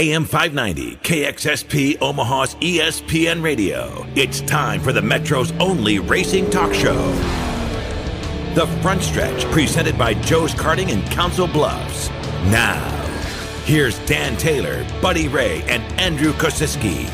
AM 590, KXSP Omaha's ESPN Radio. It's time for the Metro's only racing talk show. The Front Stretch, presented by Joe's Karting in Council Bluffs. Now, here's Dan Taylor, Buddy Ray, and Andrew Kosiski.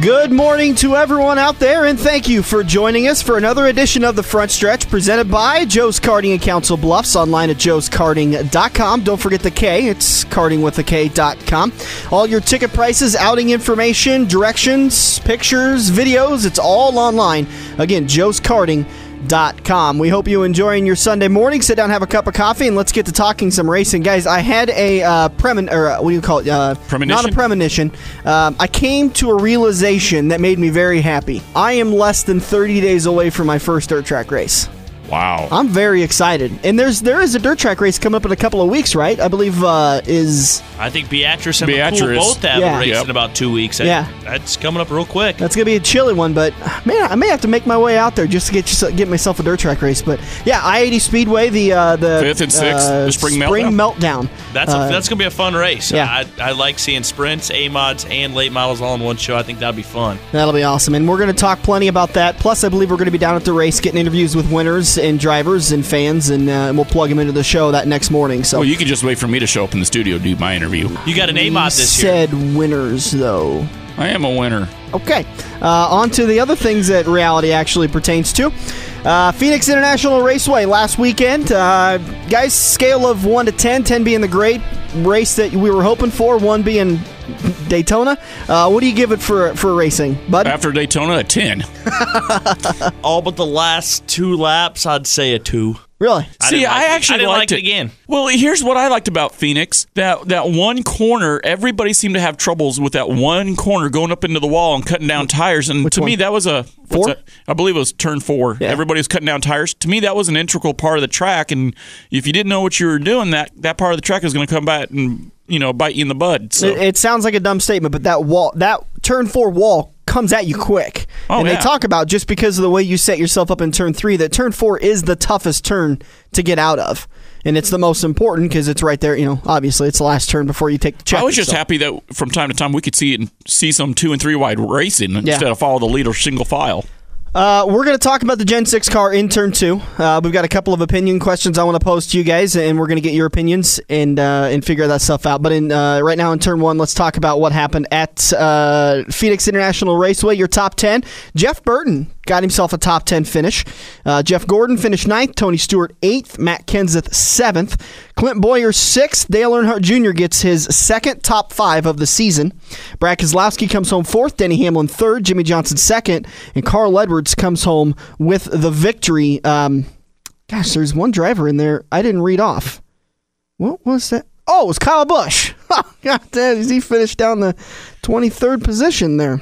Good morning to everyone out there, and thank you for joining us for another edition of The Front Stretch, presented by Joe's Karting in Council Bluffs, online at joeskarting.com. Don't forget the K, it's kartingwithak.com. All your ticket prices, outing information, directions, pictures, videos, it's all online. Again, joeskarting.com. We hope you're enjoying your Sunday morning. Sit down, have a cup of coffee, and let's get to talking some racing. Guys, I had a premonition. Not a premonition. I came to a realization that made me very happy. I am less than 30 days away from my first dirt track race. Wow. I'm very excited. And there is a dirt track race coming up in a couple of weeks, right? I believe I think Beatrice and McCool both have a race in about 2 weeks. That's coming up real quick. That's going to be a chilly one, but man, I may have to make my way out there just to get myself a dirt track race. But yeah, I-80 Speedway, the 5th and 6th, the Spring Meltdown. That's going to be a fun race. Yeah. I like seeing sprints, A-mods, and late models all in one show. I think that'll be fun. That'll be awesome. And we're going to talk plenty about that. Plus, I believe we're going to be down at the race getting interviews with winners and drivers and fans, and we'll plug them into the show that next morning. So, well, you can just wait for me to show up in the studio to do my interview. You got an A-mod this year. Said winners, though. I am a winner. Okay. On to the other things that reality actually pertains to. Phoenix International Raceway last weekend. Guys, scale of 1 to 10, 10 being the great race that we were hoping for, 1 being Daytona. What do you give it for racing, bud? After Daytona, a 10. All but the last 2 laps, I'd say a 2. Really? I didn't like it again. Well, here's what I liked about Phoenix. That one corner, everybody seemed to have troubles with that one corner going up into the wall and cutting down tires. And to me, that was I believe it was turn 4. Yeah. Everybody was cutting down tires. To me, that was an integral part of the track. And if you didn't know what you were doing, that part of the track was going to come back and bite you in the bud. So. It sounds like a dumb statement, but that turn 4 wall comes at you quick. They talk about, just because of the way you set yourself up in turn 3, that turn 4 is the toughest turn to get out of. And it's the most important because it's right there. Obviously, it's the last turn before you take the check. I was just happy that from time to time we could see some 2 and 3 wide racing instead of follow the leader single file. We're going to talk about the Gen 6 car in Turn 2. We've got a couple of opinion questions I want to pose to you guys, and we're going to get your opinions and figure that stuff out. But right now in Turn 1, let's talk about what happened at Phoenix International Raceway. Your top 10. Jeff Burton got himself a top 10 finish. Jeff Gordon finished 9th. Tony Stewart 8th. Matt Kenseth 7th. Clint Boyer 6th. Dale Earnhardt Jr. gets his second top 5 of the season. Brad Keselowski comes home 4th. Denny Hamlin 3rd. Jimmy Johnson 2nd. And Carl Edwards comes home with the victory. There's one driver in there I didn't read off. What was that? Oh, it was Kyle Busch. God damn, he finished down the 23rd position there.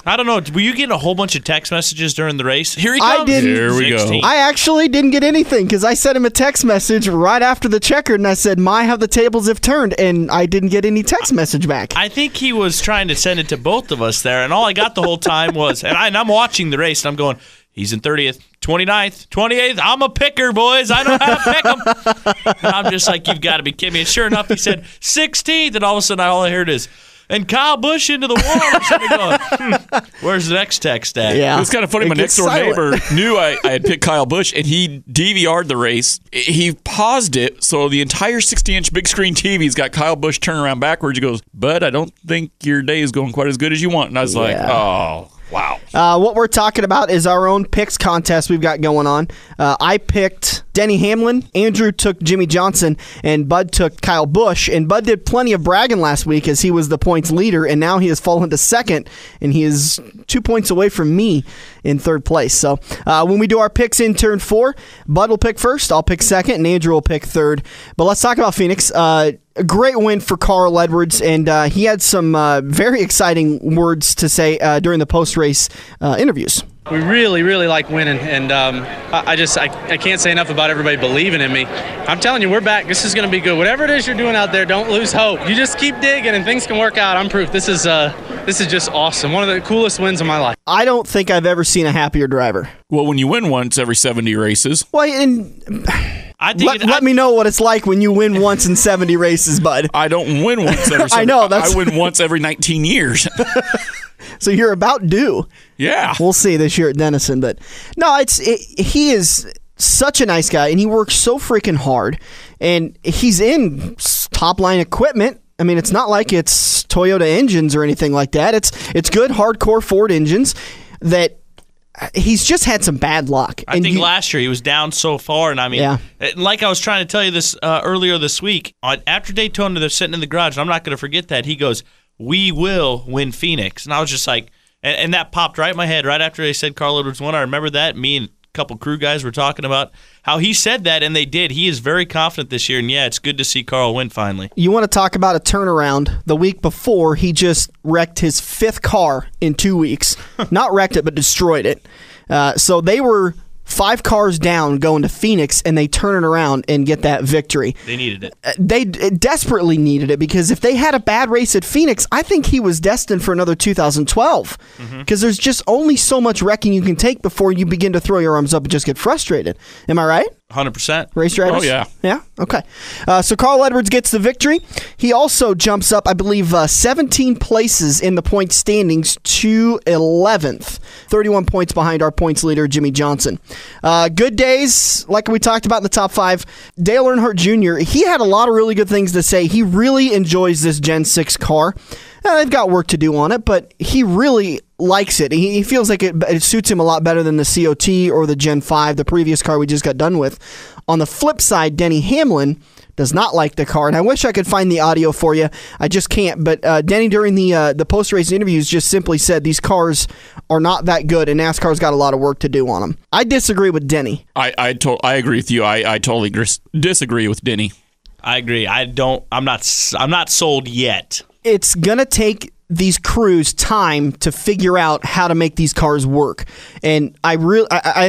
I don't know. Were you getting a whole bunch of text messages during the race? Here he comes. I didn't. Here we go. I actually didn't get anything because I sent him a text message right after the checkered, and I said, "My, how the tables have turned," and I didn't get any text message back. I think he was trying to send it to both of us there, and all I got the whole time was, and I'm watching the race, and I'm going, he's in 30th, 29th, 28th. I'm a picker, boys. I know how to pick them. And I'm just like, you've got to be kidding me. And sure enough, he said 16th, and all of a sudden, all I heard is, and Kyle Busch into the wall. Going, where's the next text at? Yeah. It was kind of funny. My next door neighbor knew I had picked Kyle Busch, and he DVR'd the race. He paused it, so the entire 60-inch big screen TV's got Kyle Busch turning around backwards. He goes, "Bud, I don't think your day is going quite as good as you want." And I was like, oh. Wow. What we're talking about is our own picks contest we've got going on. I picked Denny Hamlin, Andrew took Jimmy Johnson, and Bud took Kyle Busch. And Bud did plenty of bragging last week as he was the points leader, and now he has fallen to second, and he is 2 points away from me in third place. So when we do our picks in Turn 4, Bud will pick first, I'll pick second, and Andrew will pick third. But let's talk about Phoenix. A great win for Carl Edwards, and he had some very exciting words to say during the post-race interviews. We really, really like winning, and I can't say enough about everybody believing in me. I'm telling you, we're back. This is going to be good. Whatever it is you're doing out there, don't lose hope. You just keep digging, and things can work out. I'm proof. This is This is just awesome. One of the coolest wins of my life. I don't think I've ever seen a happier driver. Well, when you win once every 70 races. Well, and let me know what it's like when you win once in 70 races, bud. I don't win once every 70. I know. I win once every 19 years. So you're about due. Yeah. We'll see this year at Denison. But no, he is such a nice guy, and he works so freaking hard. And he's in top-line equipment. I mean, it's not like it's Toyota engines or anything like that. It's good, hardcore Ford engines that he's just had some bad luck. I think last year he was down so far, and I mean, like I was trying to tell you this earlier this week, after Daytona, they're sitting in the garage, and I'm not going to forget that. He goes, "We will win Phoenix." And I was just like, and that popped right in my head right after they said Carl Edwards won. I remember that. Me and couple crew guys were talking about how he said that, and they did. He is very confident this year, and yeah, it's good to see Carl win finally. You want to talk about a turnaround? The week before, he just wrecked his 5th car in 2 weeks. Not wrecked it, but destroyed it. So they were 5 cars down going to Phoenix, and they turn it around and get that victory. They needed it. They desperately needed it, because if they had a bad race at Phoenix, I think he was destined for another 2012, because there's just only so much wrecking you can take before you begin to throw your arms up and just get frustrated. Am I right? 100%. Race drivers? Oh, yeah. Yeah? Okay. So Carl Edwards gets the victory. He also jumps up, I believe, 17 places in the point standings to 11th. 31 points behind our points leader, Jimmy Johnson. Good days, like we talked about in the top 5. Dale Earnhardt Jr., he had a lot of really good things to say. He really enjoys this Gen 6 car. They've got work to do on it, but he really likes it. He feels like it suits him a lot better than the COT or the Gen 5, the previous car we just got done with. On the flip side, Denny Hamlin does not like the car, and I wish I could find the audio for you. I just can't. But Denny, during the post-race interviews, just simply said these cars are not that good, and NASCAR's got a lot of work to do on them. I disagree with Denny. I agree with you. I totally disagree with Denny. I agree. I'm not sold yet. It's gonna take these crews time to figure out how to make these cars work. And I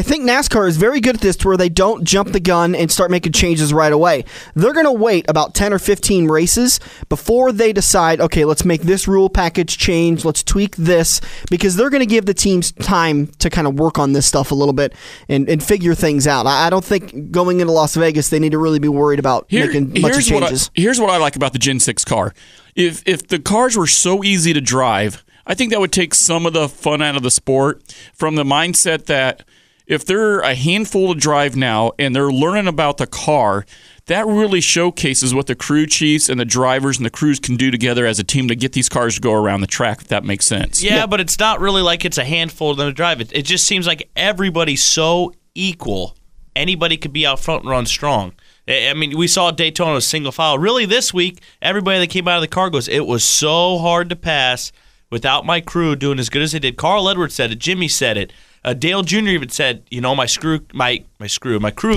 think NASCAR is very good at this, to where they don't jump the gun and start making changes right away. They're going to wait about 10 or 15 races before they decide, okay, let's make this rule package change, let's tweak this, because they're going to give the teams time to kind of work on this stuff a little bit and figure things out. I don't think going into Las Vegas they need to really be worried about making much of changes. Here's what I like about the Gen 6 car. If the cars were so easy to drive, I think that would take some of the fun out of the sport, from the mindset that if they're a handful to drive now and they're learning about the car, that really showcases what the crew chiefs and the drivers and the crews can do together as a team to get these cars to go around the track, if that makes sense. Yeah, but it's not really like it's a handful of them to drive. It just seems like everybody's so equal. Anybody could be out front and run strong. I mean, we saw Daytona was single file. Really, this week, everybody that came out of the car goes, it was so hard to pass without my crew doing as good as they did. Carl Edwards said it. Jimmy said it. Dale Jr. even said, my crew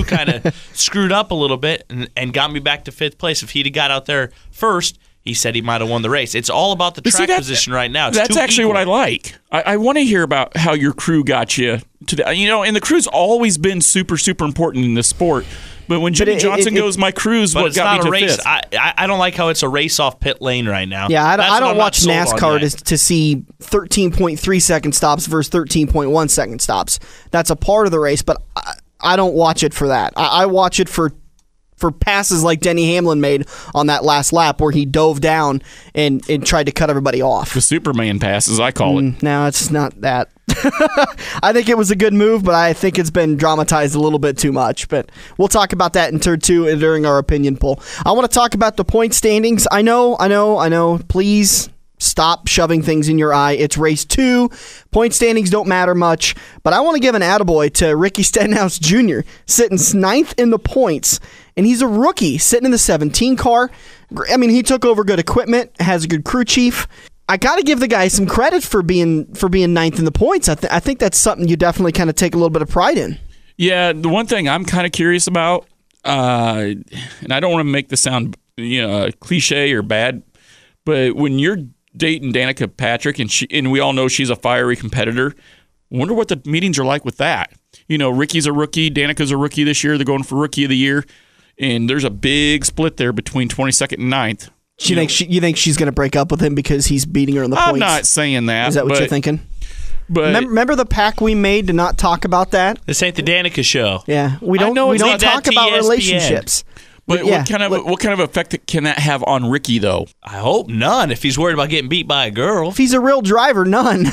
kind of screwed up a little bit and got me back to 5th place. If he'd have got out there first, he said he might have won the race. It's all about the track position right now. That's actually what I like. I want to hear about how your crew got you to the, and the crew's always been super, super important in this sport. But when Jimmy Johnson goes, my crew's what got me to 5th. I don't like how it's a race off pit lane right now. Yeah, I don't watch NASCAR to see 13.3 second stops versus 13.1 second stops. That's a part of the race, but I don't watch it for that. I watch it for passes like Denny Hamlin made on that last lap, where he dove down and tried to cut everybody off. The Superman passes, I call it. No, it's not that. I think it was a good move, but I think it's been dramatized a little bit too much. But we'll talk about that in turn 2 during our opinion poll. I want to talk about the point standings. I know. Please stop shoving things in your eye. It's race 2. Point standings don't matter much. But I want to give an attaboy to Ricky Stenhouse Jr., sitting 9th in the points. And he's a rookie, sitting in the 17 car. I mean, he took over good equipment, has a good crew chief. I got to give the guy some credit for being 9th in the points. I think that's something you definitely kind of take a little bit of pride in. Yeah, the one thing I'm kind of curious about, and I don't want to make this sound cliche or bad, but when you're dating Danica Patrick and we all know she's a fiery competitor, I wonder what the meetings are like with that. Ricky's a rookie, Danica's a rookie this year. They're going for Rookie of the Year, and there's a big split there between 22nd and 9th. You think she's going to break up with him because he's beating her in the points? I'm not saying that. Is that what you're thinking? But remember the pact we made to not talk about that? This ain't the Danica show. Yeah, we don't talk about relationships. But what kind of effect can that have on Ricky, though? I hope none. If he's worried about getting beat by a girl, if he's a real driver, none.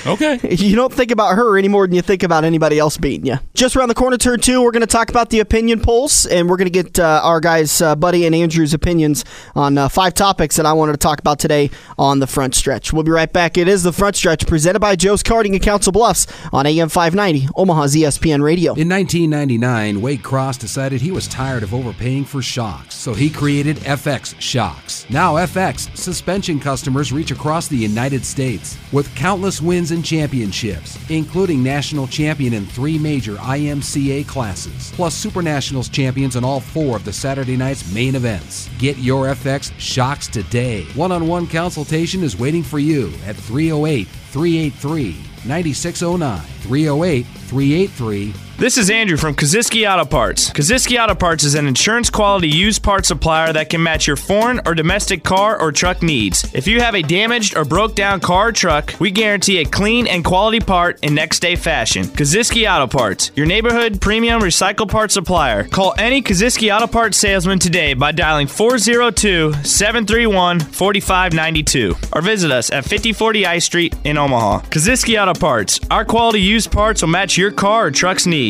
Okay. You don't think about her any more than you think about anybody else beating you. Just around the corner, turn 2, we're going to talk about the opinion polls, and we're going to get our guys, Buddy and Andrew's opinions on 5 topics that I wanted to talk about today on the front stretch. We'll be right back. It is the front stretch presented by Joe's Karting in Council Bluffs on AM 590, Omaha's ESPN Radio. In 1999, Wade Cross decided he was tired of overpaying for shocks, so he created FX Shocks. Now FX suspension customers reach across the United States with countless wins and championships, including national champion in 3 major IMCA classes, plus Super Nationals champions in all 4 of the Saturday night's main events. Get your FX Shocks today. One-on-one consultation is waiting for you at 308-383-9609. 308-383. This is Andrew from Kosiski Auto Parts. Kosiski Auto Parts is an insurance-quality used parts supplier that can match your foreign or domestic car or truck needs. If you have a damaged or broke-down car or truck, we guarantee a clean and quality part in next-day fashion. Kosiski Auto Parts, your neighborhood premium recycled parts supplier. Call any Kosiski Auto Parts salesman today by dialing 402-731-4592 or visit us at 5040 I Street in Omaha. Kosiski Auto Parts, our quality used parts will match your car or truck's needs.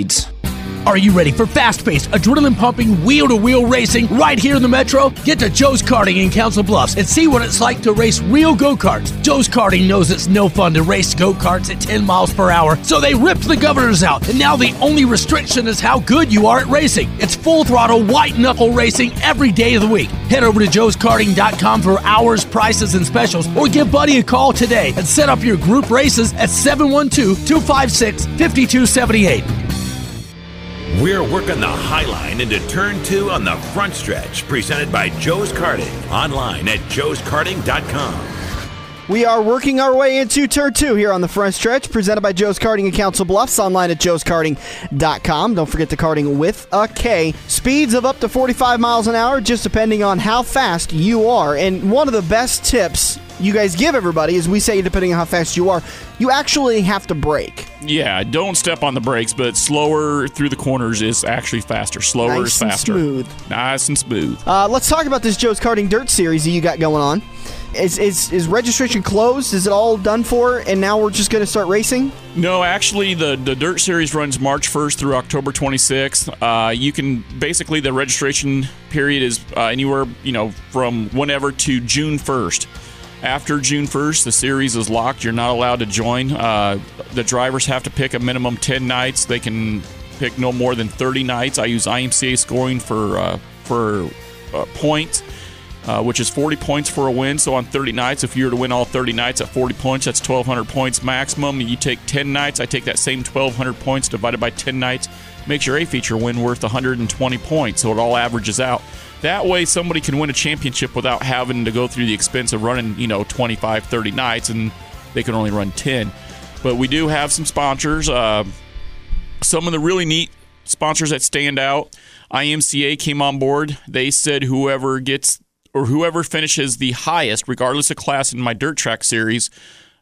Are you ready for fast-paced, adrenaline-pumping, wheel-to-wheel racing right here in the Metro? Get to Joe's Karting in Council Bluffs and see what it's like to race real go-karts. Joe's Karting knows it's no fun to race go-karts at 10 miles per hour, so they ripped the governors out, and now the only restriction is how good you are at racing. It's full-throttle, white-knuckle racing every day of the week. Head over to joeskarting.com for hours, prices, and specials, or give Buddy a call today and set up your group races at 712-256-5278. We're working the high line into turn 2 on the front stretch, presented by Joe's Karting, online at joeskarting.com. We are working our way into turn 2 here on the front stretch, presented by Joe's Karting in Council Bluffs, online at joeskarting.com. Don't forget the karting with a K. Speeds of up to 45 miles an hour, just depending on how fast you are. And one of the best tips you guys give everybody is we say, depending on how fast you are, you actually have to brake. Yeah, don't step on the brakes, but slower through the corners is actually faster. Slower is faster. Nice and smooth. Let's talk about this Joe's Karting Dirt Series that you got going on. Is registration closed? Is it all done for, and now we're just going to start racing? No, actually, the Dirt Series runs March 1st through October 26th. You can basically, the registration period is anywhere from whenever to June 1st. After June 1st, the series is locked. You're not allowed to join. The drivers have to pick a minimum 10 nights. They can pick no more than 30 nights. I use IMCA scoring for points, which is 40 points for a win. So on 30 nights, if you were to win all 30 nights at 40 points, that's 1,200 points maximum. You take 10 nights, I take that same 1,200 points divided by 10 nights, makes your A-feature win worth 120 points. So it all averages out. That way, somebody can win a championship without having to go through the expense of running, 25, 30 nights, and they can only run 10. But we do have some sponsors. Some of the really neat sponsors that stand out. IMCA came on board. They said whoever finishes the highest, regardless of class, in my dirt track series,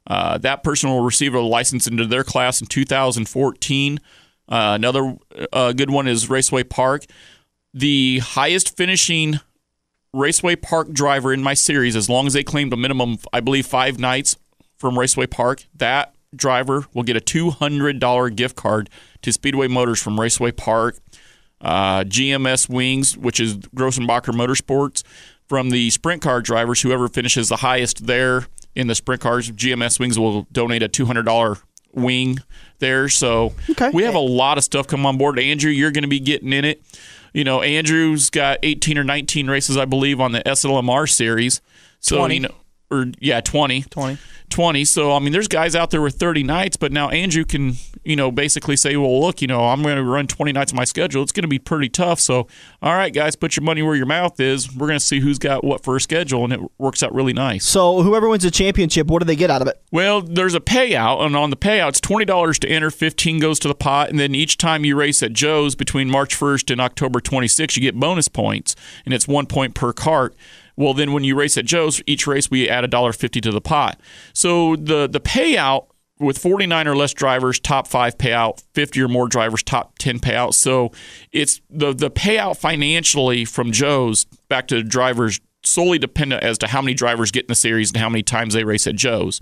that person will receive a license into their class in 2014. Another good one is Raceway Park. The highest finishing Raceway Park driver in my series, as long as they claimed a minimum, I believe, 5 nights from Raceway Park, that driver will get a $200 gift card to Speedway Motors from Raceway Park. GMS Wings, which is Grossenbacher Motorsports. From the sprint car drivers, whoever finishes the highest there in the sprint cars, GMS Wings will donate a $200 wing there. So we have a lot of stuff come on board. Andrew, you're going to be getting in it. Andrew's got 18 or 19 races, I believe, on the SLMR series. So 20. 20. So, there's guys out there with 30 nights, but now Andrew can, basically say, well, look, I'm going to run 20 nights on my schedule. It's going to be pretty tough. So, all right, guys, put your money where your mouth is. We're going to see who's got what for a schedule, and it works out really nice. So, whoever wins the championship, what do they get out of it? Well, there's a payout, and on the payout, it's $20 to enter, 15 goes to the pot, and then each time you race at Joe's between March 1st and October 26th, you get bonus points, and it's 1 point per cart. Well, then when you race at Joe's, each race we add $1.50 to the pot. So the payout with 49 or less drivers, top 5 payout, 50 or more drivers, top 10 payout. So it's the payout financially from Joe's back to the drivers solely dependent as to how many drivers get in the series and how many times they race at Joe's.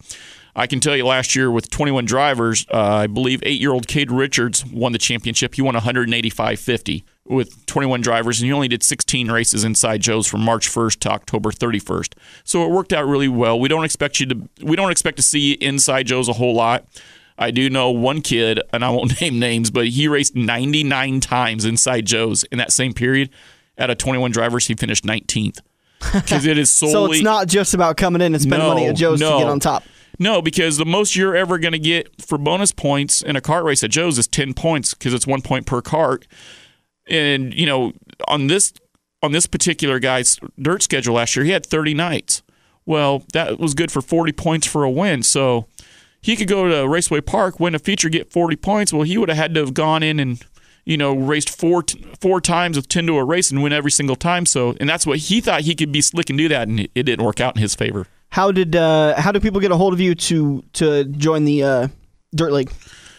I can tell you last year with 21 drivers, I believe 8-year-old Cade Richards won the championship. He won $185.50 with 21 drivers, and he only did 16 races inside Joe's from March 1st to October 31st. So it worked out really well. We don't expect to see you inside Joe's a whole lot. I do know one kid, and I won't name names, but he raced 99 times inside Joe's in that same period. Out of 21 drivers, he finished 19th. Because it is solely. So it's not just about coming in and spending money at Joe's to get on top. No, because the most you're ever going to get for bonus points in a kart race at Joe's is 10 points because it's 1 point per kart. And, on this particular guy's dirt schedule last year, he had 30 nights. Well, that was good for 40 points for a win. So he could go to Raceway Park, win a feature, get 40 points. Well, he would have had to have gone in and raced four times with 10 to a race and win every single time. So, and that's what he thought he could be slick and do that, and it didn't work out in his favor. How do people get a hold of you to join the Dirt League?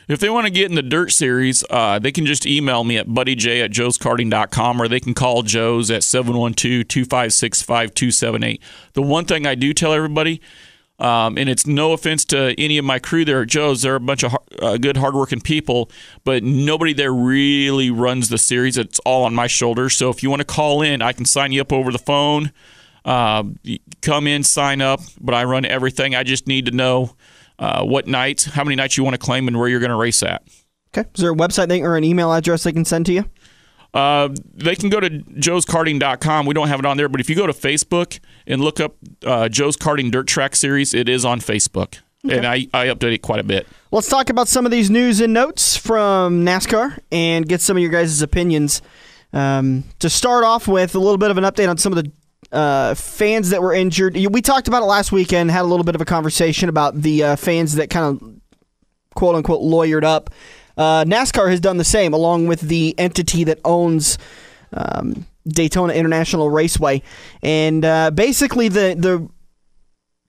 If they want to get in the Dirt Series, they can just email me at buddyj@joeskarting.com, or they can call Joe's at 712-256-5278. The one thing I do tell everybody, and it's no offense to any of my crew there at Joe's, they're a bunch of good, hardworking people, but nobody there really runs the series. It's all on my shoulders. So if you want to call in, I can sign you up over the phone. Come in, sign up, but I run everything. I just need to know what nights, how many nights you want to claim, and where you're going to race at. Okay. Is there a website or an email address they can send to you? They can go to joeskarting.com. We don't have it on there, but if you go to Facebook and look up Joe's Karting Dirt Track Series, it is on Facebook. Okay. And I update it quite a bit. Let's talk about some of these news and notes from NASCAR and get some of your guys' opinions. To start off with, a little bit of an update on some of the fans that were injured. We talked about it last weekend, had a little bit of a conversation about the fans that kind of quote-unquote lawyered up. NASCAR has done the same, along with the entity that owns Daytona International Raceway. And basically the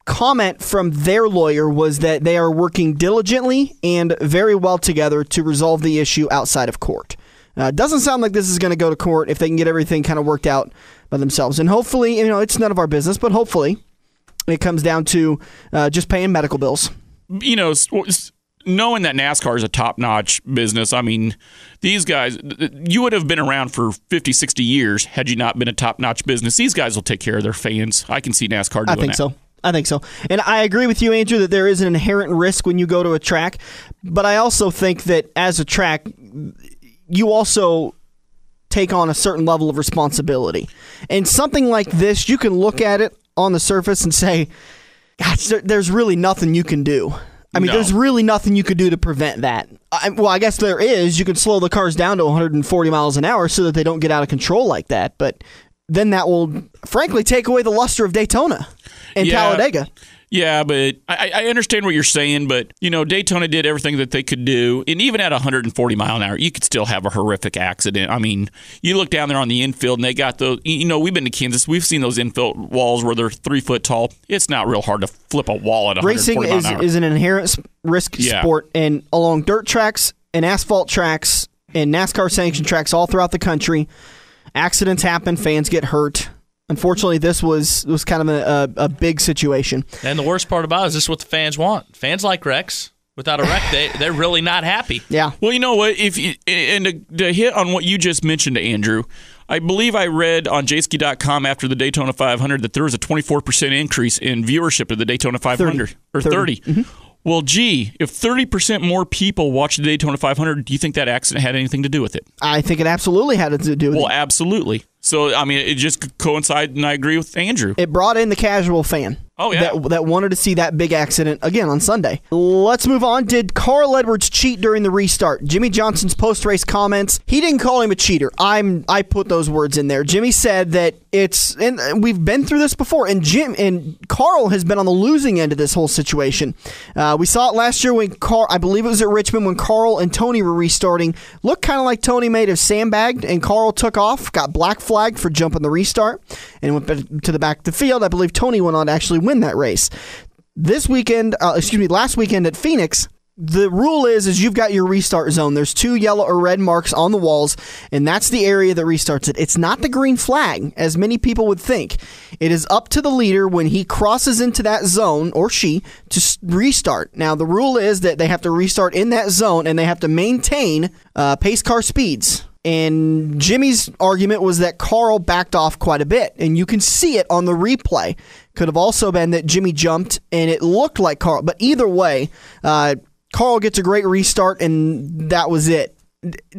comment from their lawyer was that they are working diligently and very well together to resolve the issue outside of court. Doesn't sound like this is going to go to court if they can get everything kind of worked out by themselves. And hopefully, it's none of our business, but hopefully it comes down to just paying medical bills. Knowing that NASCAR is a top-notch business, I mean, these guys, you would have been around for 50, 60 years had you not been a top-notch business. These guys will take care of their fans. I can see NASCAR doing that. I think so. And I agree with you, Andrew, that there is an inherent risk when you go to a track. But I also think that as a track, you also take on a certain level of responsibility. And something like this, you can look at it on the surface and say, gosh, there's really nothing you can do. There's really nothing you could do to prevent that. I guess there is. You can slow the cars down to 140 miles an hour so that they don't get out of control like that. But then that will, frankly, take away the luster of Daytona and Talladega. Yeah, but I understand what you're saying, but, Daytona did everything that they could do, and even at 140 mile an hour, you could still have a horrific accident. I mean, you look down there on the infield, and they got those, we've been to Kansas, we've seen those infield walls where they're 3 foot tall. It's not real hard to flip a wall at 140 miles an hour. Racing is an inherent risk sport, and along dirt tracks and asphalt tracks and NASCAR sanctioned tracks all throughout the country, accidents happen, fans get hurt. Unfortunately, this was kind of a big situation. And the worst part about it is this is what the fans want. Fans like wrecks. Without a wreck, they're really not happy. Yeah. Well, you know what? To hit on what you just mentioned, Andrew, I believe I read on jski.com after the Daytona 500 that there was a 24% increase in viewership of the Daytona 500. 30. Mm-hmm. Well, gee, if 30% more people watched the Daytona 500, do you think that accident had anything to do with it? I think it absolutely had to do with it. Well, absolutely. So, it just coincided, and I agree with Andrew. It brought in the casual fan. Oh, yeah. That wanted to see that big accident again on Sunday. Let's move on. Did Carl Edwards cheat during the restart? Jimmy Johnson's post-race comments, he didn't call him a cheater. I put those words in there. Jimmy said that and we've been through this before, and Carl has been on the losing end of this whole situation. We saw it last year when I believe it was at Richmond, when Carl and Tony were restarting. Looked kind of like Tony may have sandbagged, and Carl took off, got black flagged flagged for jumping the restart and went to the back of the field. I believe Tony went on to actually win that race. Last weekend at Phoenix, the rule is you've got your restart zone. There's 2 yellow or red marks on the walls, and that's the area that restarts it. It's not the green flag, as many people would think. It is up to the leader when he crosses into that zone, or she, to restart. Now, the rule is that they have to restart in that zone, and they have to maintain pace car speeds. And Jimmy's argument was that Carl backed off quite a bit, and you can see it on the replay. Could have also been that Jimmy jumped, and it looked like Carl. But either way, Carl gets a great restart, and that was it.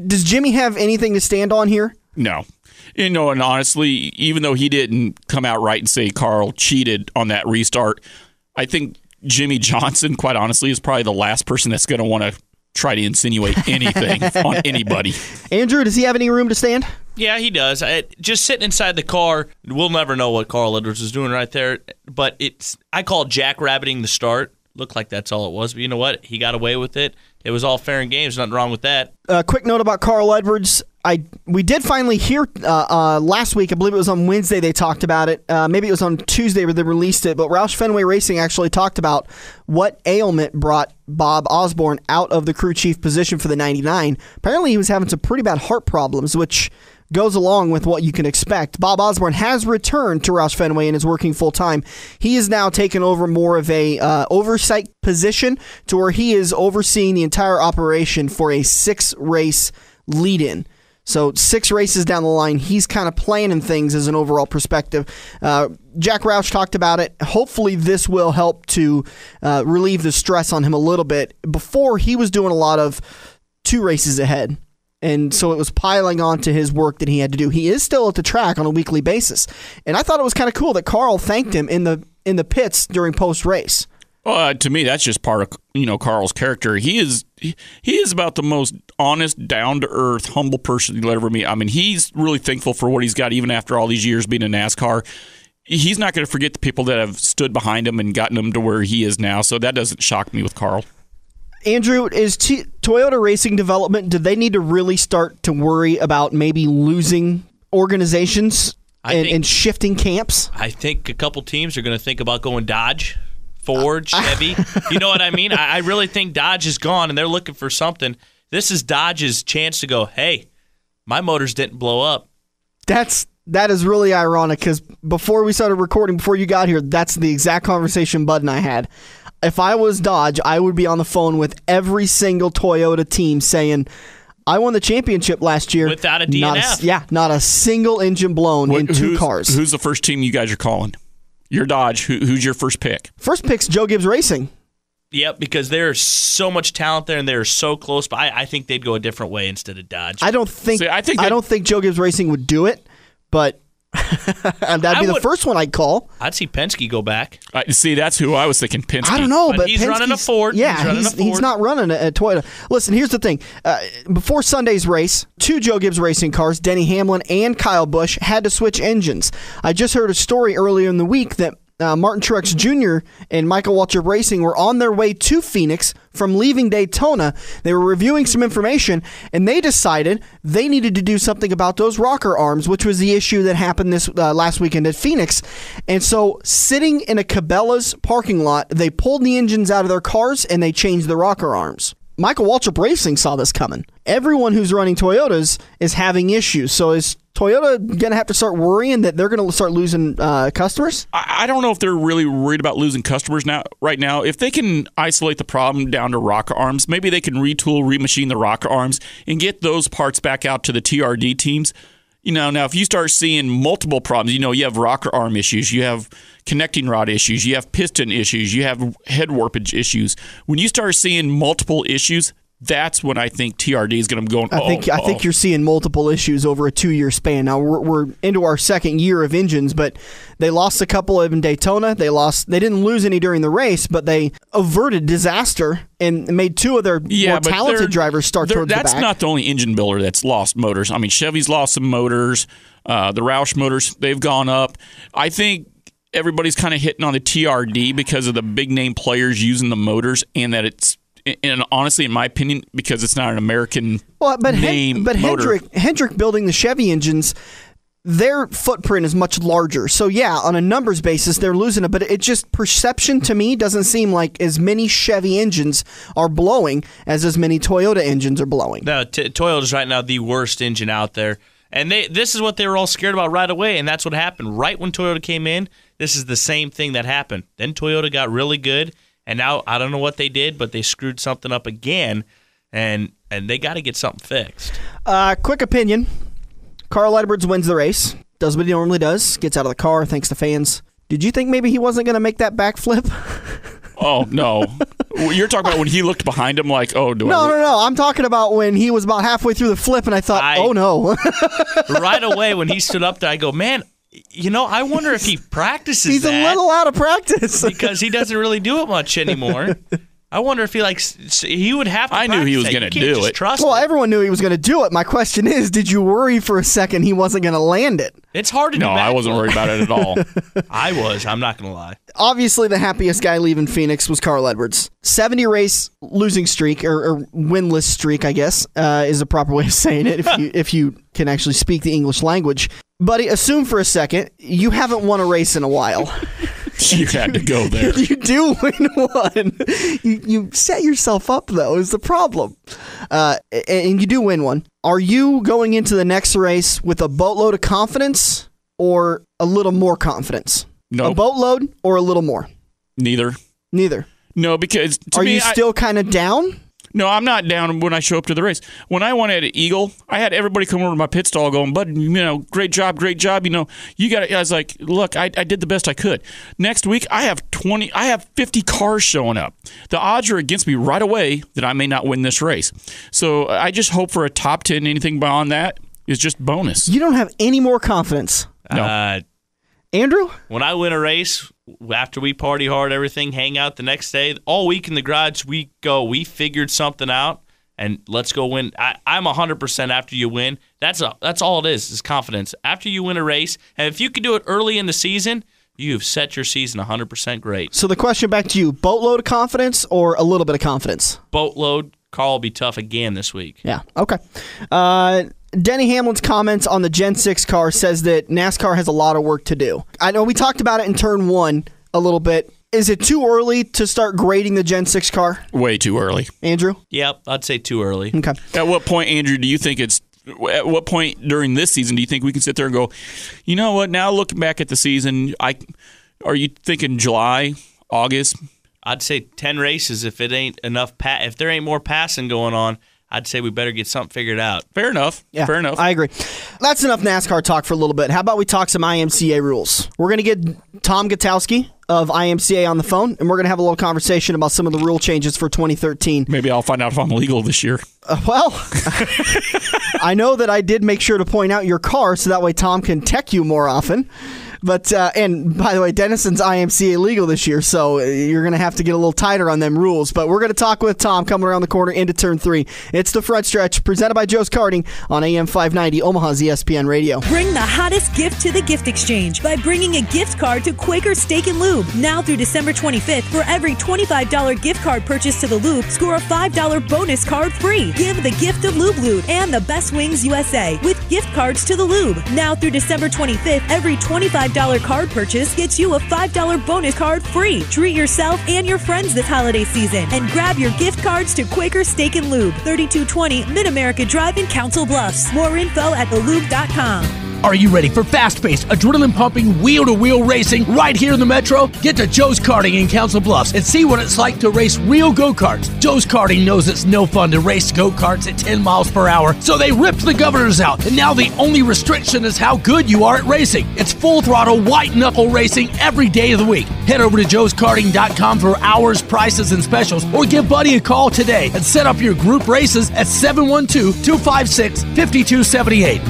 Does Jimmy have anything to stand on here? No. And honestly, even though he didn't come out right and say Carl cheated on that restart, I think Jimmy Johnson, quite honestly, is probably the last person that's going to want to try to insinuate anything on anybody. Andrew, does he have any room to stand? Yeah, he does. Just sitting inside the car, we'll never know what Carl Edwards is doing right there. But I call it jackrabbiting the start. Looked like that's all it was. But you know what? He got away with it. It was all fair and games. Nothing wrong with that. Quick note about Carl Edwards. We did finally hear last week, I believe it was on Wednesday they talked about it. Maybe it was on Tuesday where they released it. But Roush Fenway Racing actually talked about what ailment brought Bob Osborne out of the crew chief position for the 99. Apparently he was having some pretty bad heart problems, which goes along with what you can expect. Bob Osborne has returned to Roush Fenway and is working full-time. He is now taken over more of a oversight position to where he is overseeing the entire operation for a 6-race lead-in. So 6 races down the line, he's kind of planning things as an overall perspective. Jack Roush talked about it. Hopefully this will help to relieve the stress on him a little bit. Before, he was doing a lot of 2 races ahead. And so it was piling on to his work that he had to do. He is still at the track on a weekly basis. And I thought it was kind of cool that Carl thanked him in the pits during post-race. Well, to me, that's just part of Carl's character. He is about the most honest, down-to-earth, humble person you'll ever meet. I mean, he's really thankful for what he's got, even after all these years being in NASCAR. He's not going to forget the people that have stood behind him and gotten him to where he is now. So that doesn't shock me with Carl. Andrew, is Toyota Racing Development, do they need to really start to worry about maybe losing organizations and shifting camps? I think a couple teams are going to think about going Dodge, Ford, Chevy. You know what I mean? I really think Dodge is gone, and they're looking for something. This is Dodge's chance to go, hey, my motors didn't blow up. That is really ironic, because before we started recording, before you got here, that's the exact conversation Bud and I had. If I was Dodge, I would be on the phone with every single Toyota team saying, I won the championship last year. Without a DNF. Not a single engine blown in 2 cars. Who's the first team you guys are calling? You're Dodge. Who's your first pick? First pick's Joe Gibbs Racing. Yep, because there's so much talent there and they're so close. But I think they'd go a different way instead of Dodge. I don't think Joe Gibbs Racing would do it, but that'd be the first one I'd call. I'd see Penske go back. See, that's who I was thinking, Penske. I don't know, but he's running a Ford. Yeah, he's not running a Toyota. Listen, here's the thing. Before Sunday's race, 2 Joe Gibbs Racing cars, Denny Hamlin and Kyle Busch, had to switch engines. I just heard a story earlier in the week that Martin Truex Jr. and Michael Waltrip Racing were on their way to Phoenix from leaving Daytona. They were reviewing some information, and they decided they needed to do something about those rocker arms, which was the issue that happened this last weekend at Phoenix. And so, sitting in a Cabela's parking lot, they pulled the engines out of their cars, and they changed the rocker arms. Michael Waltrip Racing saw this coming. Everyone who's running Toyotas is having issues. So is Toyota going to have to start worrying that they're going to start losing customers? I don't know if they're really worried about losing customers right now. If they can isolate the problem down to rocker arms, maybe they can retool, remachine the rocker arms, and get those parts back out to the TRD teams. Now if you start seeing multiple problems, you have rocker arm issues, you have connecting rod issues, you have piston issues, you have head warpage issues. When you start seeing multiple issues, that's when I think TRD is going to go. I think you're seeing multiple issues over a 2-year span. Now we're into our 2nd year of engines, but they lost a couple of in Daytona. They didn't lose any during the race, but they averted disaster and made 2 of their more talented drivers start towards the back. That's not the only engine builder that's lost motors. I mean, Chevy's lost some motors. The Roush motors, they've gone up. I think everybody's kind of hitting on the TRD because of the big name players using the motors, and that and honestly, in my opinion, because it's not an American name motor. Hendrick building the Chevy engines, their footprint is much larger. So yeah, on a numbers basis, they're losing it, but it just, perception to me doesn't seem like as many Chevy engines are blowing as many Toyota engines are blowing. No, Toyota's right now the worst engine out there. And this is what they were all scared about right away, and that's what happened. Right when Toyota came in, this is the same thing that happened. Then Toyota got really good, and now I don't know what they did, but they screwed something up again, and they got to get something fixed. Quick opinion. Carl Edwards wins the race, does what he normally does, gets out of the car, thanks to fans. Did you think maybe he wasn't going to make that backflip? Oh, no. You're talking about when he looked behind him like, oh, No. I'm talking about when he was about halfway through the flip, and I thought, oh, no. Right away when he stood up there, I go, man, I wonder if he practices He's a little out of practice. Because he doesn't really do it much anymore. I wonder if he would have to. I knew he was going to do it. Well, everyone knew he was going to do it. My question is, did you worry for a second he wasn't going to land it? It's hard to do. No, I wasn't worried about it at all. I was. I'm not going to lie. Obviously, the happiest guy leaving Phoenix was Carl Edwards. 70 race losing streak, or winless streak, I guess, is a proper way of saying it if you can actually speak the English language. Buddy, assume for a second you haven't won a race in a while. You had to go there. You do win one. You set yourself up, though, is the problem. And you do win one. Are you going into the next race with a boatload of confidence or a little more confidence? No. A boatload or a little more? Neither. No, because Are you still kind of down? No, I'm not down when I show up to the race. When I won at Eagle, I had everybody come over to my pit stall going, "Bud, great job. You got it." I was like, "Look, I did the best I could." Next week, I have 50 cars showing up. The odds are against me right away that I may not win this race. So I just hope for a top 10. Anything beyond that is just bonus. You don't have any more confidence. No. Andrew? When I win a race, after we party hard, everything, hang out the next day, all week in the garage, we figured something out, and let's go win. I'm 100% after you win. That's all it is confidence. After you win a race, and if you can do it early in the season, you've set your season 100% great. So the question back to you, boatload of confidence or a little bit of confidence? Boatload. Carl will be tough again this week. Yeah, okay. Denny Hamlin's comments on the Gen 6 car says that NASCAR has a lot of work to do. I know we talked about it in Turn 1 a little bit. Is it too early to start grading the Gen 6 car? Way too early. Andrew? Yep, I'd say too early. Okay. At what point, Andrew, at what point during this season do you think we can sit there and go, you know what, now looking back at the season, are you thinking July, August? I'd say 10 races if it ain't enough. If there ain't more passing going on, I'd say we better get something figured out. Fair enough. Yeah, fair enough. I agree. That's enough NASCAR talk for a little bit. How about we talk some IMCA rules? We're going to get Tom Gutowski of IMCA on the phone, and we're going to have a little conversation about some of the rule changes for 2013. Maybe I'll find out if I'm legal this year. Well, I know that I did make sure to point out your car so that way Tom can tech you more often. But, and by the way, Dennison's IMCA legal this year, so you're going to have to get a little tighter on them rules. But we're going to talk with Tom coming around the corner into Turn 3. It's the Front Stretch, presented by Joe's Karting on AM 590, Omaha's ESPN Radio. Bring the hottest gift to the gift exchange by bringing a gift card to Quaker Steak and Lube. Now through December 25th, for every $25 gift card purchase to the Lube, score a $5 bonus card free. Give the gift of Lube Lube and the Best Wings USA with gift cards to the Lube. Now through December 25th, every $25 card purchase gets you a $5 bonus card free. Treat yourself and your friends this holiday season and grab your gift cards to Quaker Steak and Lube, 3220 Mid-America Drive in Council Bluffs. More info at thelube.com. Are you ready for fast-paced, adrenaline-pumping, wheel-to-wheel racing right here in the Metro? Get to Joe's Karting in Council Bluffs and see what it's like to race real go-karts. Joe's Karting knows it's no fun to race go-karts at 10 miles per hour, so they ripped the governors out, and now the only restriction is how good you are at racing. It's full-throttle, white-knuckle racing every day of the week. Head over to joeskarting.com for hours, prices, and specials, or give Buddy a call today and set up your group races at 712-256-5278.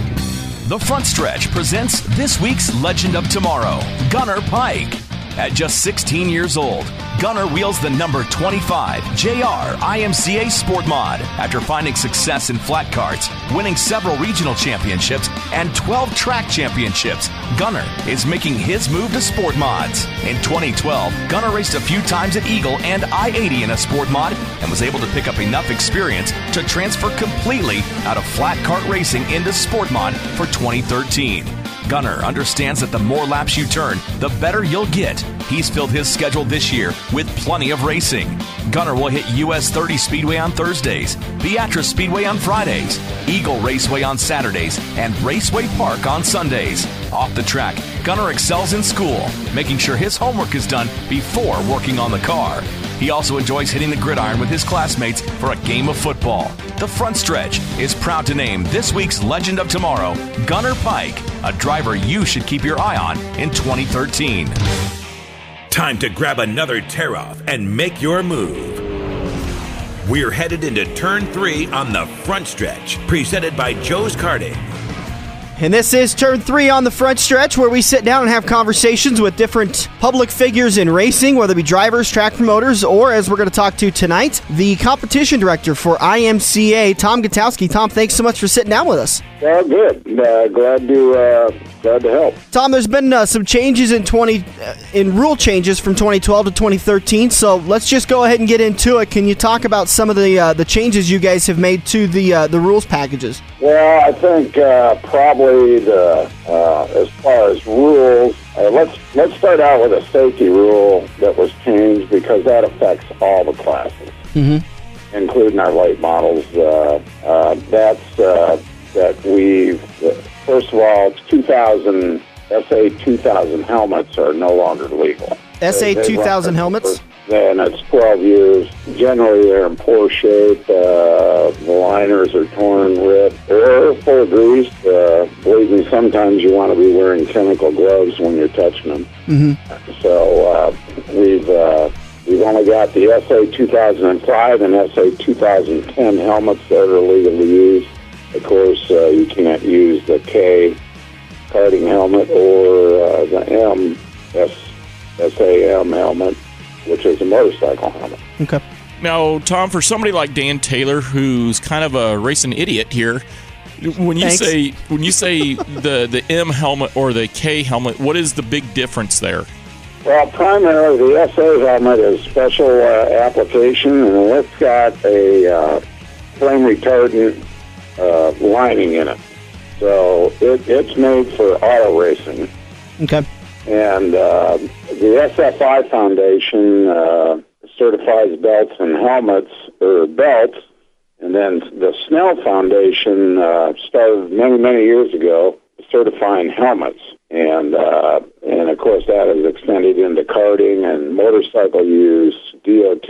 The Front Stretch presents this week's Legend of Tomorrow, Gunnar Pike. At just 16 years old, Gunnar wields the number 25 JR IMCA Sport Mod after finding success in flat karts, winning several regional championships and 12 track championships. Gunnar is making his move to sport mods. In 2012, Gunnar raced a few times at Eagle and I-80 in a sport mod and was able to pick up enough experience to transfer completely out of flat kart racing into sport mod for 2013. Gunner understands that the more laps you turn, the better you'll get. He's filled his schedule this year with plenty of racing. Gunner will hit US 30 Speedway on Thursdays, Beatrice Speedway on Fridays, Eagle Raceway on Saturdays, and Raceway Park on Sundays. Off the track, Gunner excels in school, making sure his homework is done before working on the car. He also enjoys hitting the gridiron with his classmates for a game of football. The Front Stretch is proud to name this week's Legend of Tomorrow, Gunner Pike, a driver you should keep your eye on in 2013. Time to grab another tear-off and make your move. We're headed into Turn 3 on the Front Stretch, presented by Joe's Karting. And this is Turn 3 on the Front Stretch, where we sit down and have conversations with different public figures in racing, whether it be drivers, track promoters, or, as we're going to talk to tonight, the competition director for IMCA, Tom Gutowski. Tom, thanks so much for sitting down with us. Well, good. Glad to help. Tom, there's been some changes in rule changes from 2012 to 2013, so let's just go ahead and get into it. Can you talk about some of the changes you guys have made to the rules packages? Well, I think probably as far as rules, let's start out with a safety rule that was changed because that affects all the classes, including our late models. That we've, first of all, it's 2000, SA 2000 helmets are no longer legal. SA 2000 helmets? Then it's 12 years. Generally, they're in poor shape. The liners are torn, ripped, or full of grease. Believe me, sometimes you want to be wearing chemical gloves when you're touching them. So we've only got the SA 2005 and SA 2010 helmets that are legal to use. Of course, you can't use the K karting helmet or the SAM helmet, which is a motorcycle helmet. Okay. Now, Tom, for somebody like Dan Taylor, who's kind of a racing idiot here, when you say the M helmet or the K helmet, what is the big difference there? Well, primarily the SA helmet is special application, and it's got a flame retardant lining in it. So it's made for auto racing. Okay. And the SFI Foundation certifies belts and helmets, or belts, and then the Snell Foundation started many, many years ago certifying helmets. And of course that is extended into karting and motorcycle use, DOT,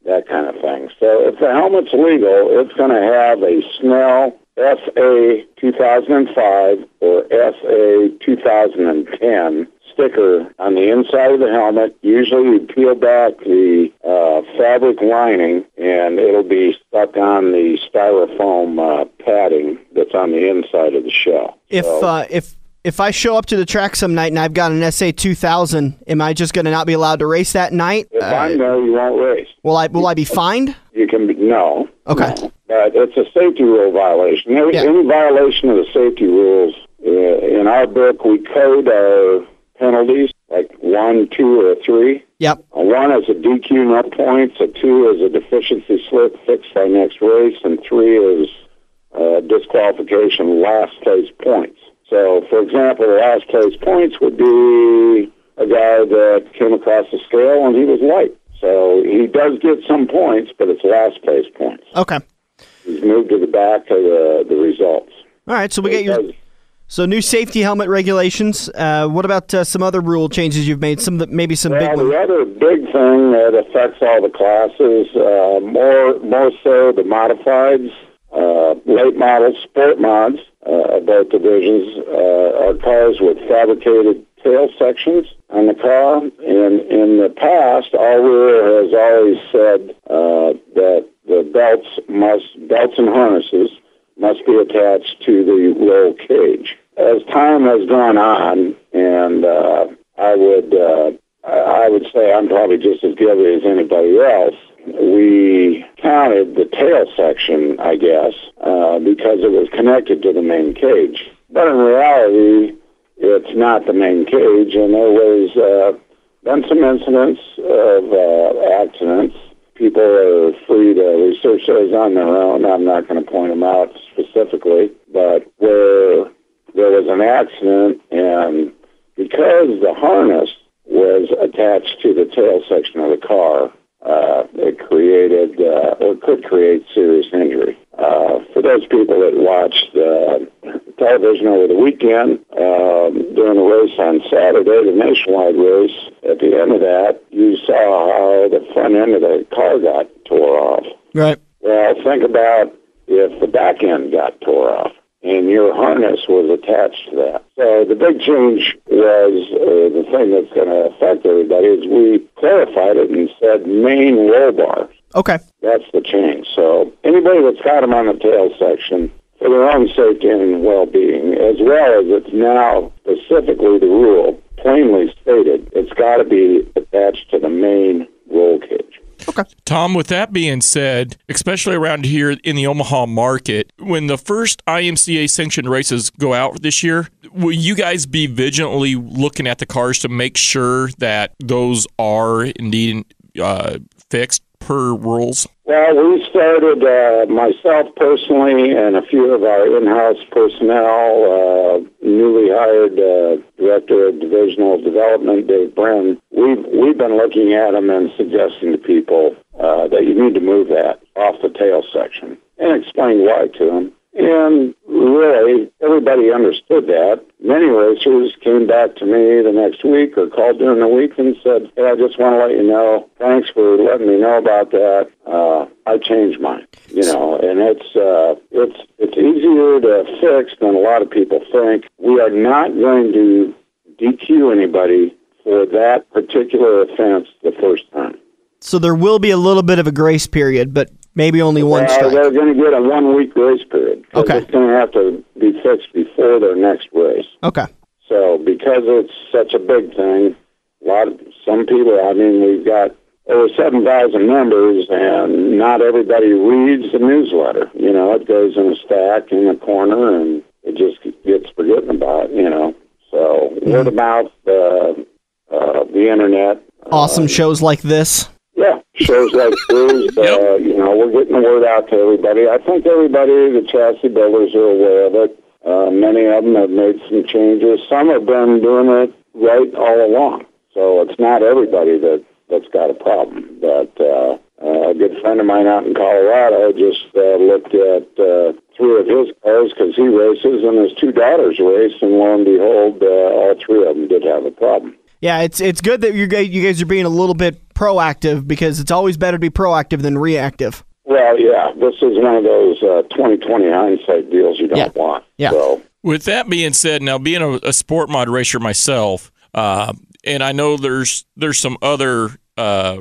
that kind of thing. So if the helmet's legal, it's going to have a Snell SA 2005 or SA 2010 sticker on the inside of the helmet. Usually you peel back the fabric lining and it'll be stuck on the styrofoam padding that's on the inside of the shell. If I show up to the track some night and I've got an SA 2000, am I just going to not be allowed to race that night? If I'm there, you won't race. Will I be fined? You can be, no. Okay. No. It's a safety rule violation. Any violation of the safety rules, in our book, we code our penalties, like 1, 2, or 3. Yep. 1 is a DQ, no points. A 2 is a deficiency slip fixed by next race. And 3 is disqualification, last place points. So, for example, the last place points would be a guy that came across the scale and he was light. So he does get some points, but it's last place points. Okay. He's moved to the back of the results. All right, so we get So new safety helmet regulations. What about some other rule changes you've made? Maybe some big ones. The other big thing that affects all the classes, more so the modifieds, late models, sport mods, both divisions, are cars with fabricated tail sections on the car. And in the past, all rear has always said that the belts and harnesses must be attached to the roll cage. As time has gone on, and I would say I'm probably just as guilty as anybody else, we counted the tail section, I guess, because it was connected to the main cage. But in reality, it's not the main cage, and there was been some incidents of accidents. People are free to research those on their own. I'm not going to point them out specifically, but where there was an accident, and because the harness was attached to the tail section of the car, it created or could create serious injury. For those people that watched television over the weekend, during the race on Saturday, the nationwide race, at the end of that, you saw how the front end of the car got tore off. Right. Well, think about if the back end got tore off and your harness was attached to that. So the big change was the thing that's going to affect everybody is we clarified it and said main roll bars. Okay. That's the change. So anybody that's got them on the tail section, for their own safety and well-being, as well as it's now specifically the rule, plainly stated, it's got to be attached to the main roll cage. Okay. Tom, with that being said, especially around here in the Omaha market, when the first IMCA sanctioned races go out this year, will you guys be vigilantly looking at the cars to make sure that those are indeed fixed per rules? Well, we started, myself personally and a few of our in-house personnel, newly hired Director of Divisional Development, Dave Brennan, we've been looking at them and suggesting to people that you need to move that off the tail section and explain why to them. And really, everybody understood that. Many racers came back to me the next week or called during the week and said, hey, I just want to let you know, thanks for letting me know about that. I changed mine, and it's easier to fix than a lot of people think. We are not going to DQ anybody for that particular offense the first time. So there will be a little bit of a grace period, but maybe only one strike. They're going to get a 1-week grace period. Okay. It's going to have to be fixed before their next race. Okay. So because it's such a big thing, some people, we've got over 7,000 members, and not everybody reads the newsletter. It goes in a stack in a corner, and it just gets forgotten about, So word of mouth, the internet. Awesome shows like this. Yeah, shows like this. We're getting the word out to everybody. I think everybody, the chassis builders, are aware of it. Many of them have made some changes. Some have been doing it right all along. So it's not everybody that's got a problem. But a good friend of mine out in Colorado just looked at 3 of his cars because he races, and his 2 daughters race, and lo and behold, all 3 of them did have a problem. Yeah, it's good that you guys are being a little bit proactive, because it's always better to be proactive than reactive. Well, yeah, this is one of those 20/20 hindsight deals you don't want. Yeah. So. With that being said, now being a sport mod racer myself, and I know there's some other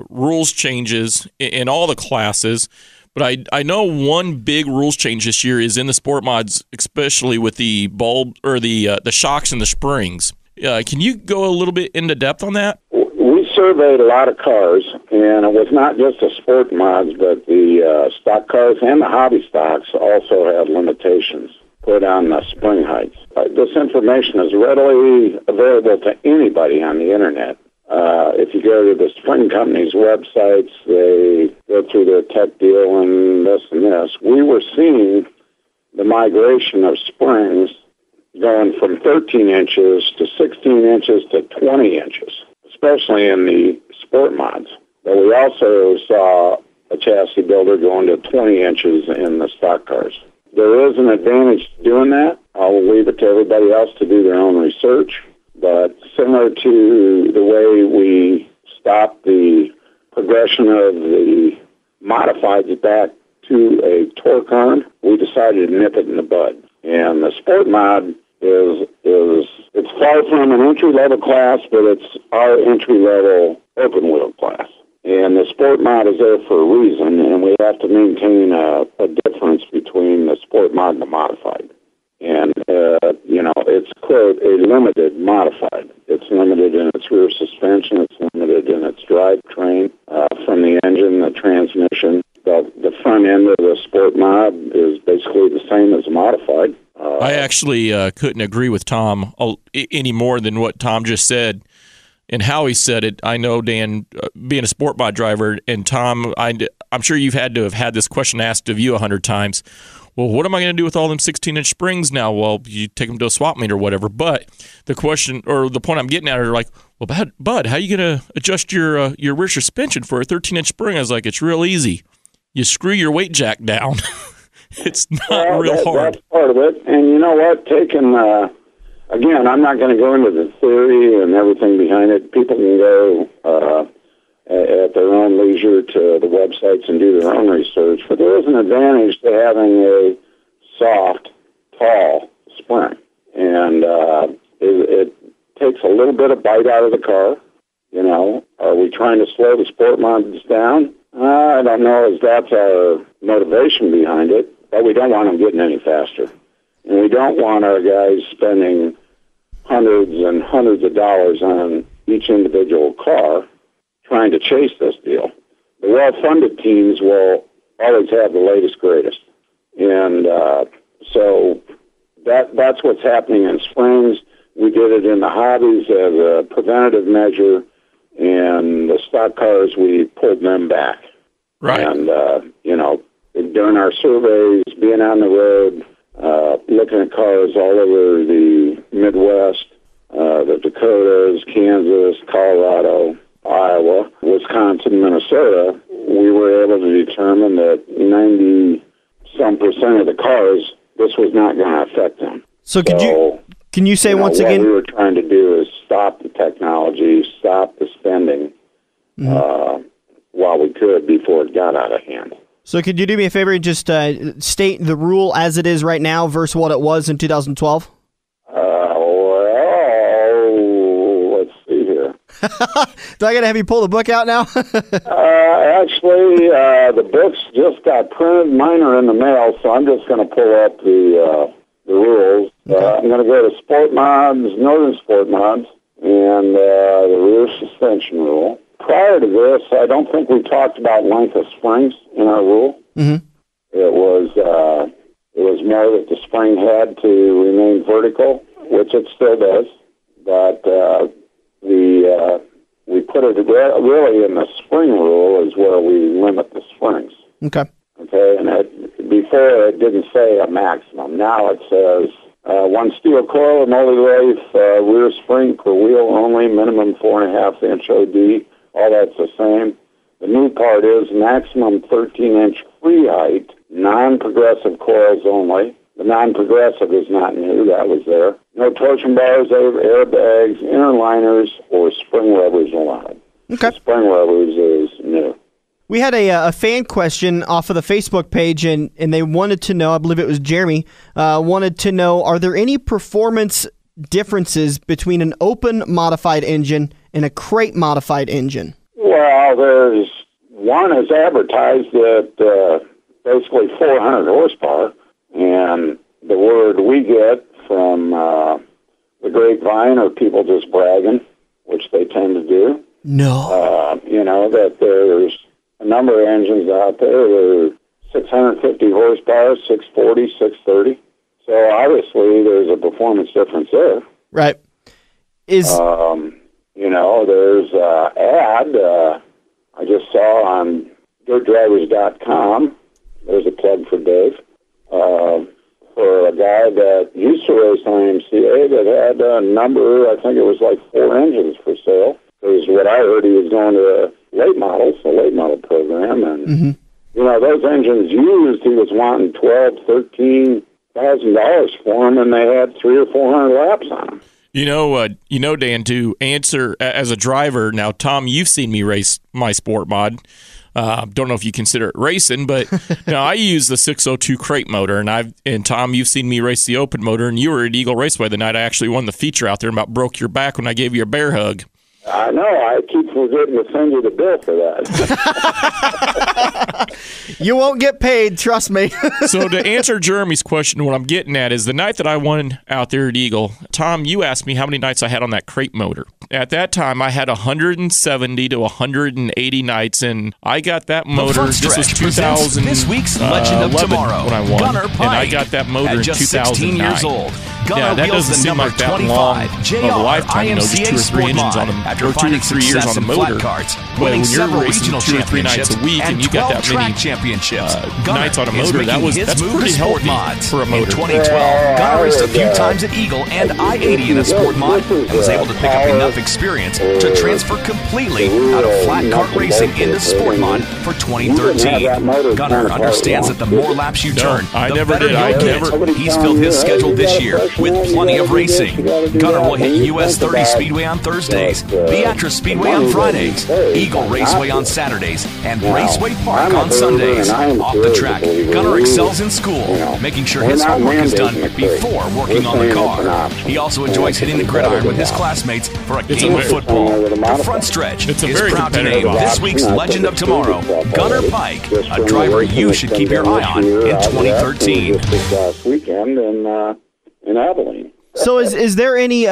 rules changes in all the classes, but I know one big rules change this year is in the sport mods, especially with the bulb or the shocks and the springs. Can you go a little bit into depth on that? We surveyed a lot of cars, and it was not just the sport mods, but the stock cars and the hobby stocks also had limitations put on the spring heights. This information is readily available to anybody on the internet. If you go to the spring company's websites, they go through their tech deal and this and this. We were seeing the migration of springs going from 13 inches to 16 inches to 20 inches, especially in the sport mods. But we also saw a chassis builder going to 20 inches in the stock cars. There is an advantage to doing that. I'll leave it to everybody else to do their own research. But similar to the way we stopped the progression of the modifieds back to a torque arm, we decided to nip it in the bud. And the sport mod it's far from an entry-level class, but it's our entry-level open-wheel class. And the sport mod is there for a reason, and we have to maintain a difference between the sport mod and the modified. And, it's, quote, a limited modified. It's limited in its rear suspension. It's limited in its drivetrain, from the engine, the transmission. The front end of the sport mod is basically the same as a modified. I actually couldn't agree with Tom any more than what Tom just said and how he said it. I know, Dan, being a sport mod driver, and Tom, I'm sure you've had to have had this question asked of you 100 times. well, what am I going to do with all them 16-inch springs now? Well, you take them to a swap meet or whatever. But the question or the point I'm getting at are like, well, Bud, how are you going to adjust your rear suspension for a 13-inch spring? I was like, it's real easy. You screw your weight jack down. It's not real hard. That's part of it. And you know what? Again, I'm not going to go into the theory and everything behind it. People can go at their own leisure to the websites and do their own research. But there is an advantage to having a soft, tall spring. And it takes a little bit of bite out of the car. You know, are we trying to slow the sport mods down? I don't know if that's our motivation behind it, but we don't want them getting any faster. And we don't want our guys spending hundreds and hundreds of dollars on each individual car trying to chase this deal. The well-funded teams will always have the latest, greatest. And so that's what's happening in springs. We did it in the hobbies as a preventative measure, and the stock cars, we pulled them back. Right. And, during our surveys, being on the road, looking at cars all over the Midwest, the Dakotas, Kansas, Colorado, Iowa, Wisconsin, Minnesota, we were able to determine that 90-some% of the cars, this was not going to affect them. So can you say once what again? What we were trying to do is stop the technology, stop the spending while we could before it got out of hand. So could you do me a favor and just state the rule as it is right now versus what it was in 2012? Let's see here. Do I got to have you pull the book out now? Actually, the books just got printed. Mine are in the mail, so I'm just going to pull up the rules. Okay. I'm going to go to Sport Mods, Northern Sport Mods, and the rear suspension rule. Prior to this, I don't think we talked about length of springs in our rule. Mm-hmm. It was more that the spring had to remain vertical, which it still does, but we put it really in the spring rule is where we limit the springs. Okay. Okay, and before it didn't say a maximum. Now it says one steel coil, multi-lathe, rear spring per wheel only, minimum 4.5-inch OD. All that's the same. The new part is maximum 13-inch free height, non-progressive coils only. The non-progressive is not new. That was there. No torsion bars, airbags, inner liners, or spring rubbers allowed. Okay. The spring rubbers is new. We had a fan question off of the Facebook page, and they wanted to know, I believe it was Jeremy, wanted to know, are there any performance differences between an open modified engine and a crate modified engine? Well, there's one is advertised at basically 400 horsepower, and the word we get from the grapevine are people just bragging, which they tend to do. No. That there's a number of engines out there that are 650 horsepower, 640, 630. So obviously there's a performance difference there. Right. There's an ad I just saw on dirtdrivers.com. There's a plug for Dave. For a guy that used to race on IMCA that had a number, I think it was like 4 engines for sale. Because what I heard, he was going to a late model program, and those engines used, he was wanting $12,000-$13,000 for them, and they had 300 or 400 laps on them. Dan, to answer as a driver, now, Tom, you've seen me race my sport mod. Don't know if you consider it racing, but now I use the 602 crate motor, and Tom, you've seen me race the open motor, and you were at Eagle Raceway the night I actually won the feature out there and about broke your back when I gave you a bear hug. I know. I keep forgetting to send you the bill for that. You won't get paid, trust me. So to answer Jeremy's question, what I'm getting at is the night that I won out there at Eagle, Tom, you asked me how many nights I had on that crate motor. At that time, I had 170 to 180 nights, and I got that motor. This was 2000. This week's Legend of Tomorrow. When I won, Gunner Pike, and I got that motor at in just 2009. 16 years old. Gunner that wheels doesn't the seem number like that 25 long JR of a lifetime, you know, just 2 IMCA or 3 Sport engines Mod on them, after or 2 or finding 3 years success on a in motor. flat karts, But winning when you're several racing regional 2 or 3 nights championships a week and and you got 12 that track many championships. nights on a Gunner is motor, making his that's move pretty to sport healthy mods. for a motor. In 2012, Gunner raced a few times at Eagle and I-80 in a sport mod and was able to pick up enough experience to transfer completely out of flat kart racing into sport mod for 2013. Gunner understands that the more laps you turn, the better you'll get. He's filled his schedule this year with plenty of racing. Gunner will hit US 30 Speedway on Thursdays, Beatrice Speedway on Fridays, Eagle Raceway on Saturdays, and Raceway Park on Sundays. Off the track, Gunner excels in school, making sure his homework is done before working on the car. He also enjoys hitting the gridiron with his classmates for a game of football. The front stretch is proud to name this week's Legend of Tomorrow, Gunner Pike, a driver you should keep your eye on in 2013. Last weekend in Abilene. So is there any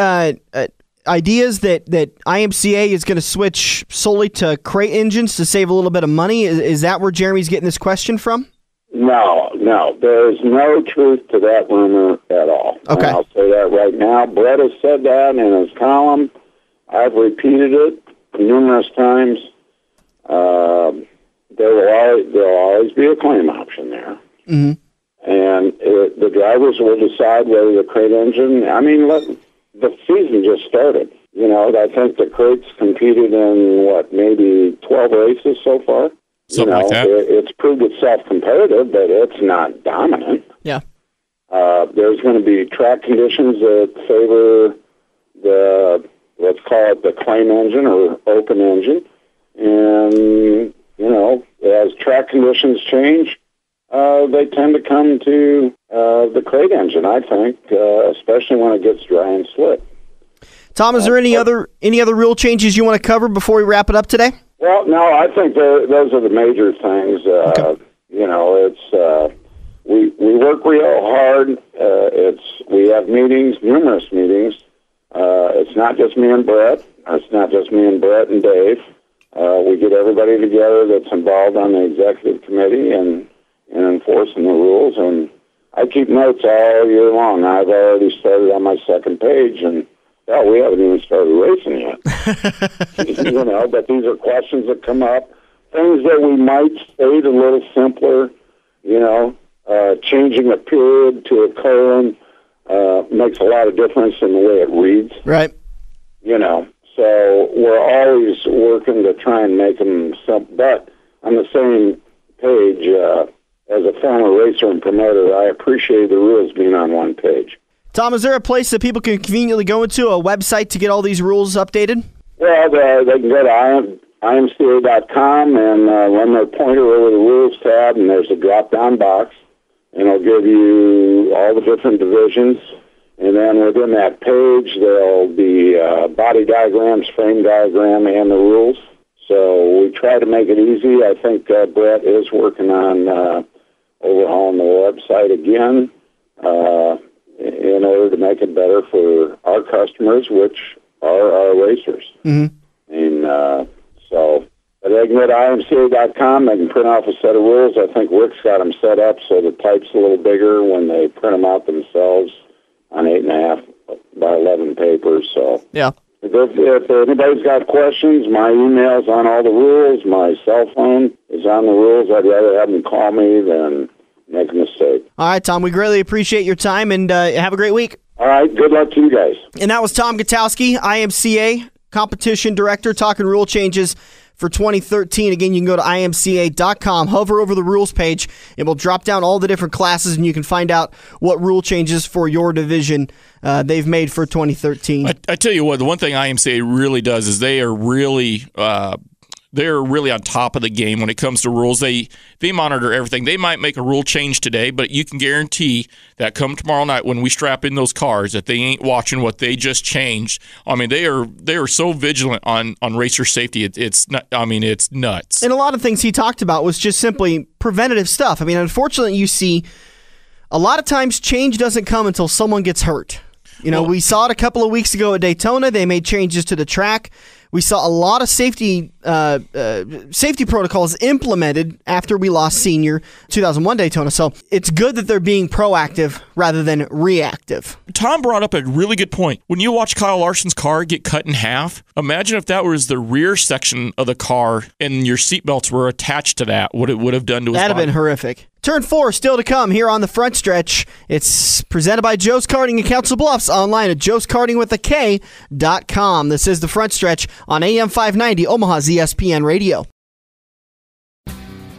ideas that IMCA is going to switch solely to crate engines to save a little bit of money? Is that where Jeremy's getting this question from? No. There's no truth to that rumor at all. Okay. And I'll say that right now. Brett has said that in his column. I've repeated it numerous times. There will always be a claim option there. Mm-hmm. And the drivers will decide whether the crate engine... I mean, the season just started. You know, I think the crates competed in, maybe 12 races so far. Something like that. It's proved itself competitive, but it's not dominant. Yeah. There's going to be track conditions that favor let's call it the claim engine or open engine. And, as track conditions change, they tend to come to the crate engine, I think, especially when it gets dry and slick. Tom, is there any other rule changes you want to cover before we wrap it up today? Well, no, I think those are the major things. Okay. It's we work real hard. We have meetings, numerous meetings. It's not just me and Brett. It's not just me and Brett and Dave. We get everybody together that's involved on the executive committee and enforcing the rules. And I keep notes all year long. I've already started on my second page, and we haven't even started racing yet. But these are questions that come up, things that we might state a little simpler. Changing a period to a colon makes a lot of difference in the way it reads. Right. So we're always working to try and make them simple. But on the same page, as a former racer and promoter, I appreciate the rules being on one page. Tom, is there a place that people can conveniently go into, a website to get all these rules updated? Well, they can go to imca.com and run their pointer over the rules tab, and there's a drop-down box, and it'll give you all the different divisions. And then within that page, there'll be body diagrams, frame diagram, and the rules. So we try to make it easy. I think Brett is working on overhauling the website again in order to make it better for our customers, which are our racers. Mm-hmm. And but they can go to imca.com. They can print off a set of rules. I think Rick's got them set up so the type's a little bigger when they print them out themselves on 8.5 by 11 papers. So yeah. If anybody's got questions, my email's on all the rules. My cell phone is on the rules. I'd rather have them call me than make a mistake. All right, Tom, we greatly appreciate your time, and have a great week. All right, good luck to you guys. And that was Tom Gutowski, IMCA Competition Director, talking rule changes for 2013. Again, you can go to imca.com, hover over the rules page, and we'll drop down all the different classes, and you can find out what rule changes for your division they've made for 2013. I tell you what, the one thing IMCA really does is they're really on top of the game when it comes to rules. They monitor everything. They might make a rule change today, but you can guarantee that come tomorrow night when we strap in those cars that they ain't watching what they just changed. I mean, they are so vigilant on racer safety. It's nuts. And a lot of things he talked about was just simply preventative stuff. I mean, unfortunately, you see a lot of times change doesn't come until someone gets hurt. We saw it a couple of weeks ago at Daytona. They made changes to the track. we saw a lot of safety protocols implemented after we lost Senior 2001 Daytona. So it's good that they're being proactive rather than reactive. Tom brought up a really good point. When you watch Kyle Larson's car get cut in half, imagine if that was the rear section of the car and your seatbelts were attached to that, what it would have done to his body. That'd have been horrific. Turn 4 still to come here on the front stretch. It's presented by Joe's Karting in Council Bluffs, online at joeskartingwithak.com. This is the front stretch on AM 590, Omaha's ESPN Radio.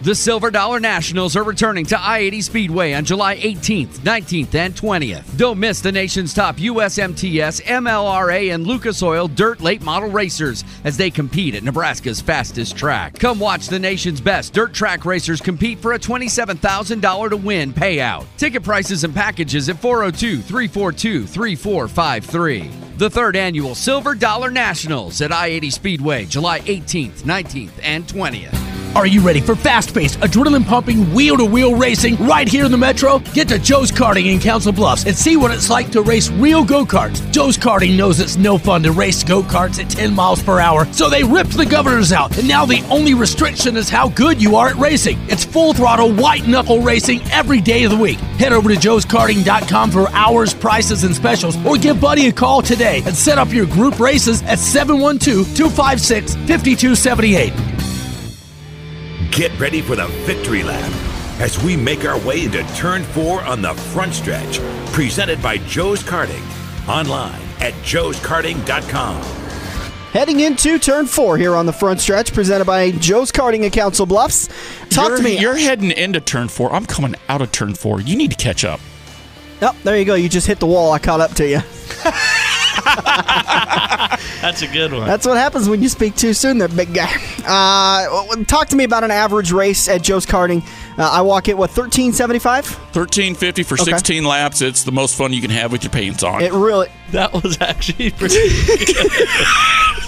The Silver Dollar Nationals are returning to I-80 Speedway on July 18th, 19th, and 20th. Don't miss the nation's top USMTS, MLRA, and Lucas Oil dirt late model racers as they compete at Nebraska's fastest track. Come watch the nation's best dirt track racers compete for a $27,000 to win payout. Ticket prices and packages at 402-342-3453. The third annual Silver Dollar Nationals at I-80 Speedway, July 18th, 19th, and 20th. Are you ready for fast-paced, adrenaline-pumping, wheel-to-wheel racing right here in the Metro? Get to Joe's Karting in Council Bluffs and see what it's like to race real go-karts. Joe's Karting knows it's no fun to race go-karts at 10 miles per hour, so they ripped the governors out, and now the only restriction is how good you are at racing. It's full-throttle, white-knuckle racing every day of the week. Head over to joeskarting.com for hours, prices, and specials, or give Buddy a call today and set up your group races at 712-256-5278. Get ready for the victory lap as we make our way into Turn 4 on the front stretch. Presented by Joe's Karting. Online at joeskarting.com. Heading into Turn 4 here on the front stretch, presented by Joe's Karting in Council Bluffs. Talk to me. You're heading into Turn 4. I'm coming out of Turn 4. You need to catch up. Oh, there you go. You just hit the wall. I caught up to you. That's a good one. That's what happens when you speak too soon there, big guy. Talk to me about an average race at Joe's Karting. I walk it, 1375? $13.50 for 16 laps. It's the most fun you can have with your pants on. It really... That was actually pretty good.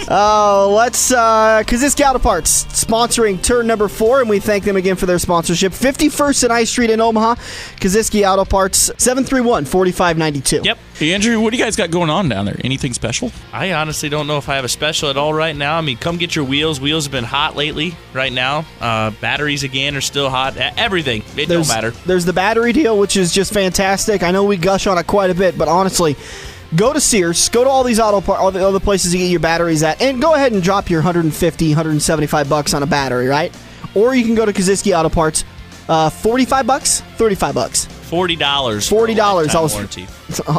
Let's Kosiski Auto Parts sponsoring turn number 4, and we thank them again for their sponsorship. 51st and I Street in Omaha. Kosiski Auto Parts, 731-4592. Yep. Hey, Andrew, what do you guys got going on down there? Anything special? I honestly don't know if I have a special at all right now. I mean, come get your wheels. Wheels have been hot lately right now. Batteries, again, are still hot. Everything. It don't matter. There's the battery deal, which is just fantastic. I know we gush on it quite a bit, but honestly, go to Sears, go to all these all the other places you get your batteries at, and go ahead and drop your $150, $175 on a battery, right? Or you can go to Kosiski Auto Parts, $45, $35. $40. $40. I was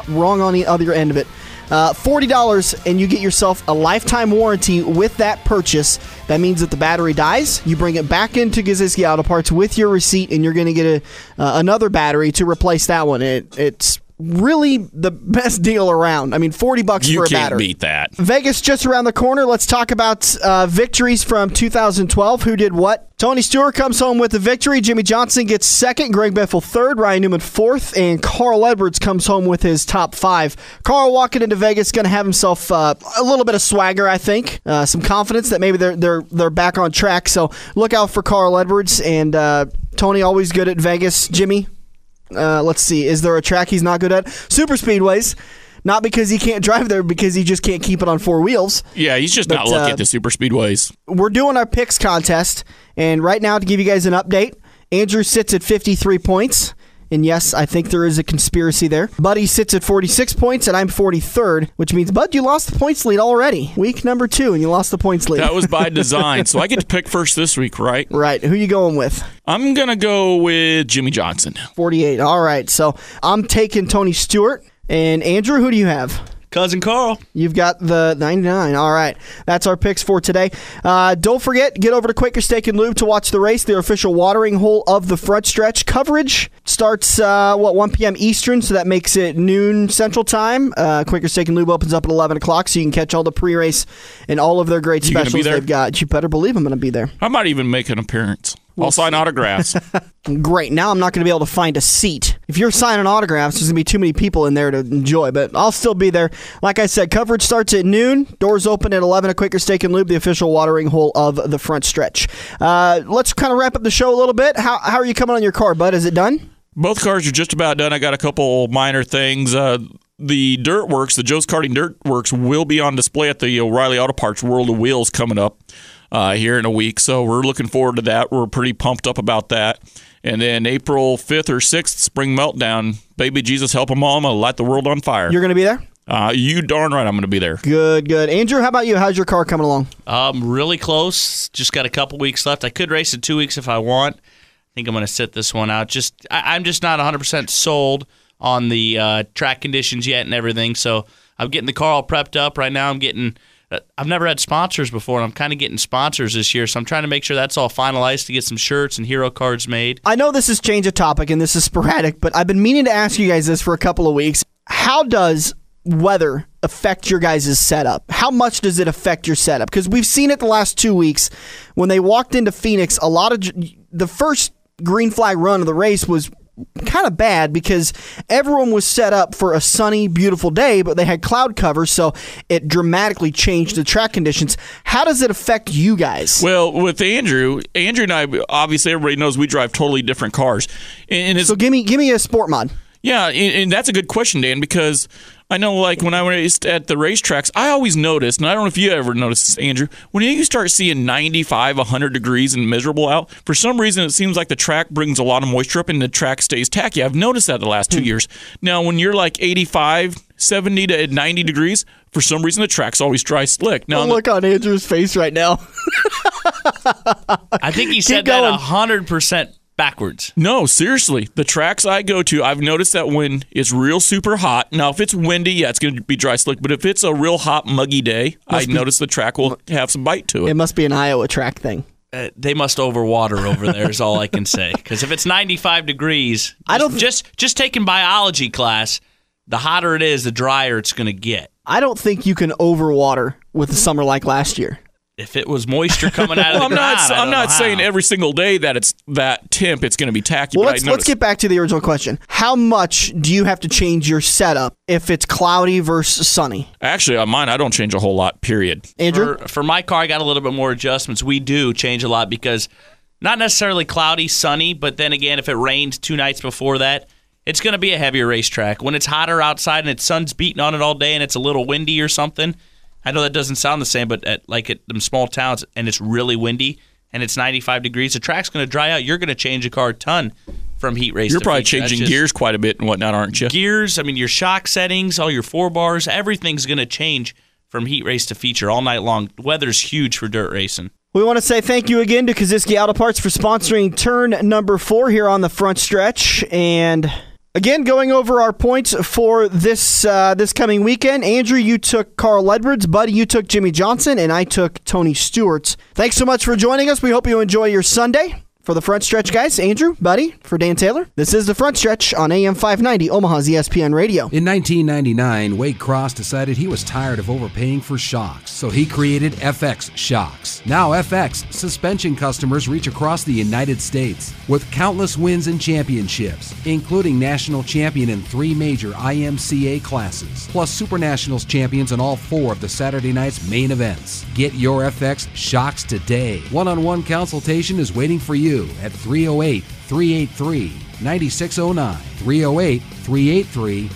wrong on the other end of it. $40, and you get yourself a lifetime warranty with that purchase. That means that the battery dies, you bring it back into Kosiski Auto Parts with your receipt, and you're going to get another battery to replace that one. It's really the best deal around. I mean, $40 for a battery. You can't beat that. Vegas just around the corner. Let's talk about victories from 2012. Who did what? Tony Stewart comes home with the victory. Jimmy Johnson gets second. Greg Biffle third. Ryan Newman fourth. And Carl Edwards comes home with his top 5. Carl walking into Vegas going to have himself a little bit of swagger, I think. Some confidence that maybe they're back on track. So look out for Carl Edwards. And Tony, always good at Vegas. Jimmy? Let's see. Is there a track he's not good at? Super Speedways. Not because he can't drive there, because he just can't keep it on 4 wheels. Yeah, he's just not looking at the Super Speedways. We're doing our picks contest, and right now, to give you guys an update, Andrew sits at 53 points. And yes, I think there is a conspiracy there. Buddy sits at 46 points, and I'm 43rd, which means, Bud, you lost the points lead already. Week number 2, and you lost the points lead. That was by design, so I get to pick first this week, right? Right. Who you going with? I'm going to go with Jimmy Johnson. 48. All right, so I'm taking Tony Stewart. And Andrew, who do you have? Cousin Carl. You've got the 99. All right. That's our picks for today. Don't forget, get over to Quaker Steak and Lube to watch the race, the official watering hole of the front stretch. Coverage starts, 1 p.m. Eastern, so that makes it noon Central Time. Quaker Steak and Lube opens up at 11 o'clock, so you can catch all the pre-race and all of their great specials they've got. You better believe I'm going to be there. I might even make an appearance. I'll sign autographs. Great. Now I'm not going to be able to find a seat. If you're signing autographs, there's going to be too many people in there to enjoy, but I'll still be there. Like I said, coverage starts at noon. Doors open at 11 at Quaker Steak and Lube, the official watering hole of the front stretch. Let's kind of wrap up the show a little bit. How are you coming on your car, bud? Is it done? Both cars are just about done. I got a couple minor things. the Dirt Works, the Joe's Karting Dirt Works, will be on display at the O'Reilly Auto Parts World of Wheels coming up here in a week. So we're looking forward to that. We're pretty pumped up about that. And then April 5th or 6th, Spring Meltdown. Baby Jesus, help them all. I'm going to light the world on fire. You're going to be there? You darn right I'm going to be there. Good. Andrew, how about you? How's your car coming along? Really close. Just got a couple weeks left. I could race in 2 weeks if I want. I think I'm going to sit this one out. I'm just not 100% sold on the track conditions yet and everything. So I'm getting the car all prepped up right now. I've never had sponsors before, and I'm kind of getting sponsors this year, so I'm trying to make sure that's all finalized to get some shirts and hero cards made. I know this is change of topic, and this is sporadic, but I've been meaning to ask you guys this for a couple of weeks. How does weather affect your guys' setup? How much does it affect your setup? Because we've seen it the last 2 weeks. When they walked into Phoenix, a lot of the first green flag run of the race was kind of bad because everyone was set up for a sunny, beautiful day, but they had cloud cover, so it dramatically changed the track conditions. How does it affect you guys? Well, with Andrew and I, obviously everybody knows we drive totally different cars. So give me a sport mod. Yeah, and that's a good question, Dan, because I know, like, when I raced at the racetracks, I always noticed, and I don't know if you ever noticed this, Andrew, when you start seeing 95, 100 degrees and miserable out, for some reason it seems like the track brings a lot of moisture up and the track stays tacky. I've noticed that the last 2 years. Now, when you're like 85, 70 to 90 degrees, for some reason the track's always dry slick. Now, look on Andrew's face right now. I think he said that 100% backwards. No, seriously. The tracks I go to, I've noticed that when it's real super hot, now if it's windy, yeah, it's going to be dry slick, but if it's a real hot, muggy day, I notice the track will have some bite to it. It must be an Iowa track thing. They must overwater over there is all I can say. Because if it's 95 degrees, just taking biology class, the hotter it is, the drier it's going to get. I don't think you can overwater with a summer like last year. If it was moisture coming out of the ground, I'm not saying every single day that it's that temp, it's going to be tacky. Well, but let's get back to the original question. How much do you have to change your setup if it's cloudy versus sunny? Actually, on mine, I don't change a whole lot, period. Andrew? For my car, I got a little bit more adjustments. We do change a lot because not necessarily cloudy, sunny, but then again, if it rained 2 nights before that, it's going to be a heavier racetrack. When it's hotter outside and the sun's beating on it all day and it's a little windy or something, I know that doesn't sound the same, but at them small towns and it's really windy and it's 95 degrees, the track's going to dry out. You're going to change a car a ton from heat race. You're probably changing gears quite a bit and whatnot, aren't you? Gears, I mean, your shock settings, all your 4 bars, everything's going to change from heat race to feature all night long. The weather's huge for dirt racing. We want to say thank you again to Kosiski Auto Parts for sponsoring turn number 4 here on the front stretch. And again, going over our points for this coming weekend. Andrew, you took Carl Edwards. Buddy, you took Jimmy Johnson. And I took Tony Stewart. Thanks so much for joining us. We hope you enjoy your Sunday. For the front stretch, guys, Andrew, Buddy, for Dan Taylor, this is the front stretch on AM 590, Omaha's ESPN Radio. In 1999, Wade Cross decided he was tired of overpaying for shocks, so he created FX Shocks. Now FX suspension customers reach across the United States with countless wins and championships, including national champion in 3 major IMCA classes, plus Super Nationals champions in all 4 of the Saturday night's main events. Get your FX Shocks today. One-on-one consultation is waiting for you at 308-383-9609. 308-383.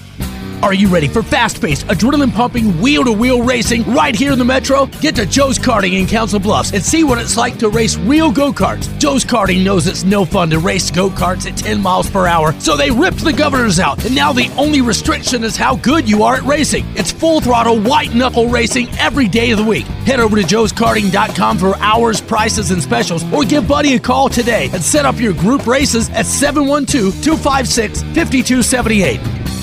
Are you ready for fast-paced, adrenaline-pumping, wheel-to-wheel racing right here in the Metro? Get to Joe's Karting in Council Bluffs and see what it's like to race real go-karts. Joe's Karting knows it's no fun to race go-karts at 10 miles per hour, so they ripped the governors out, and now the only restriction is how good you are at racing. It's full-throttle, white-knuckle racing every day of the week. Head over to joeskarting.com for hours, prices, and specials, or give Buddy a call today and set up your group races at 712-256-5278.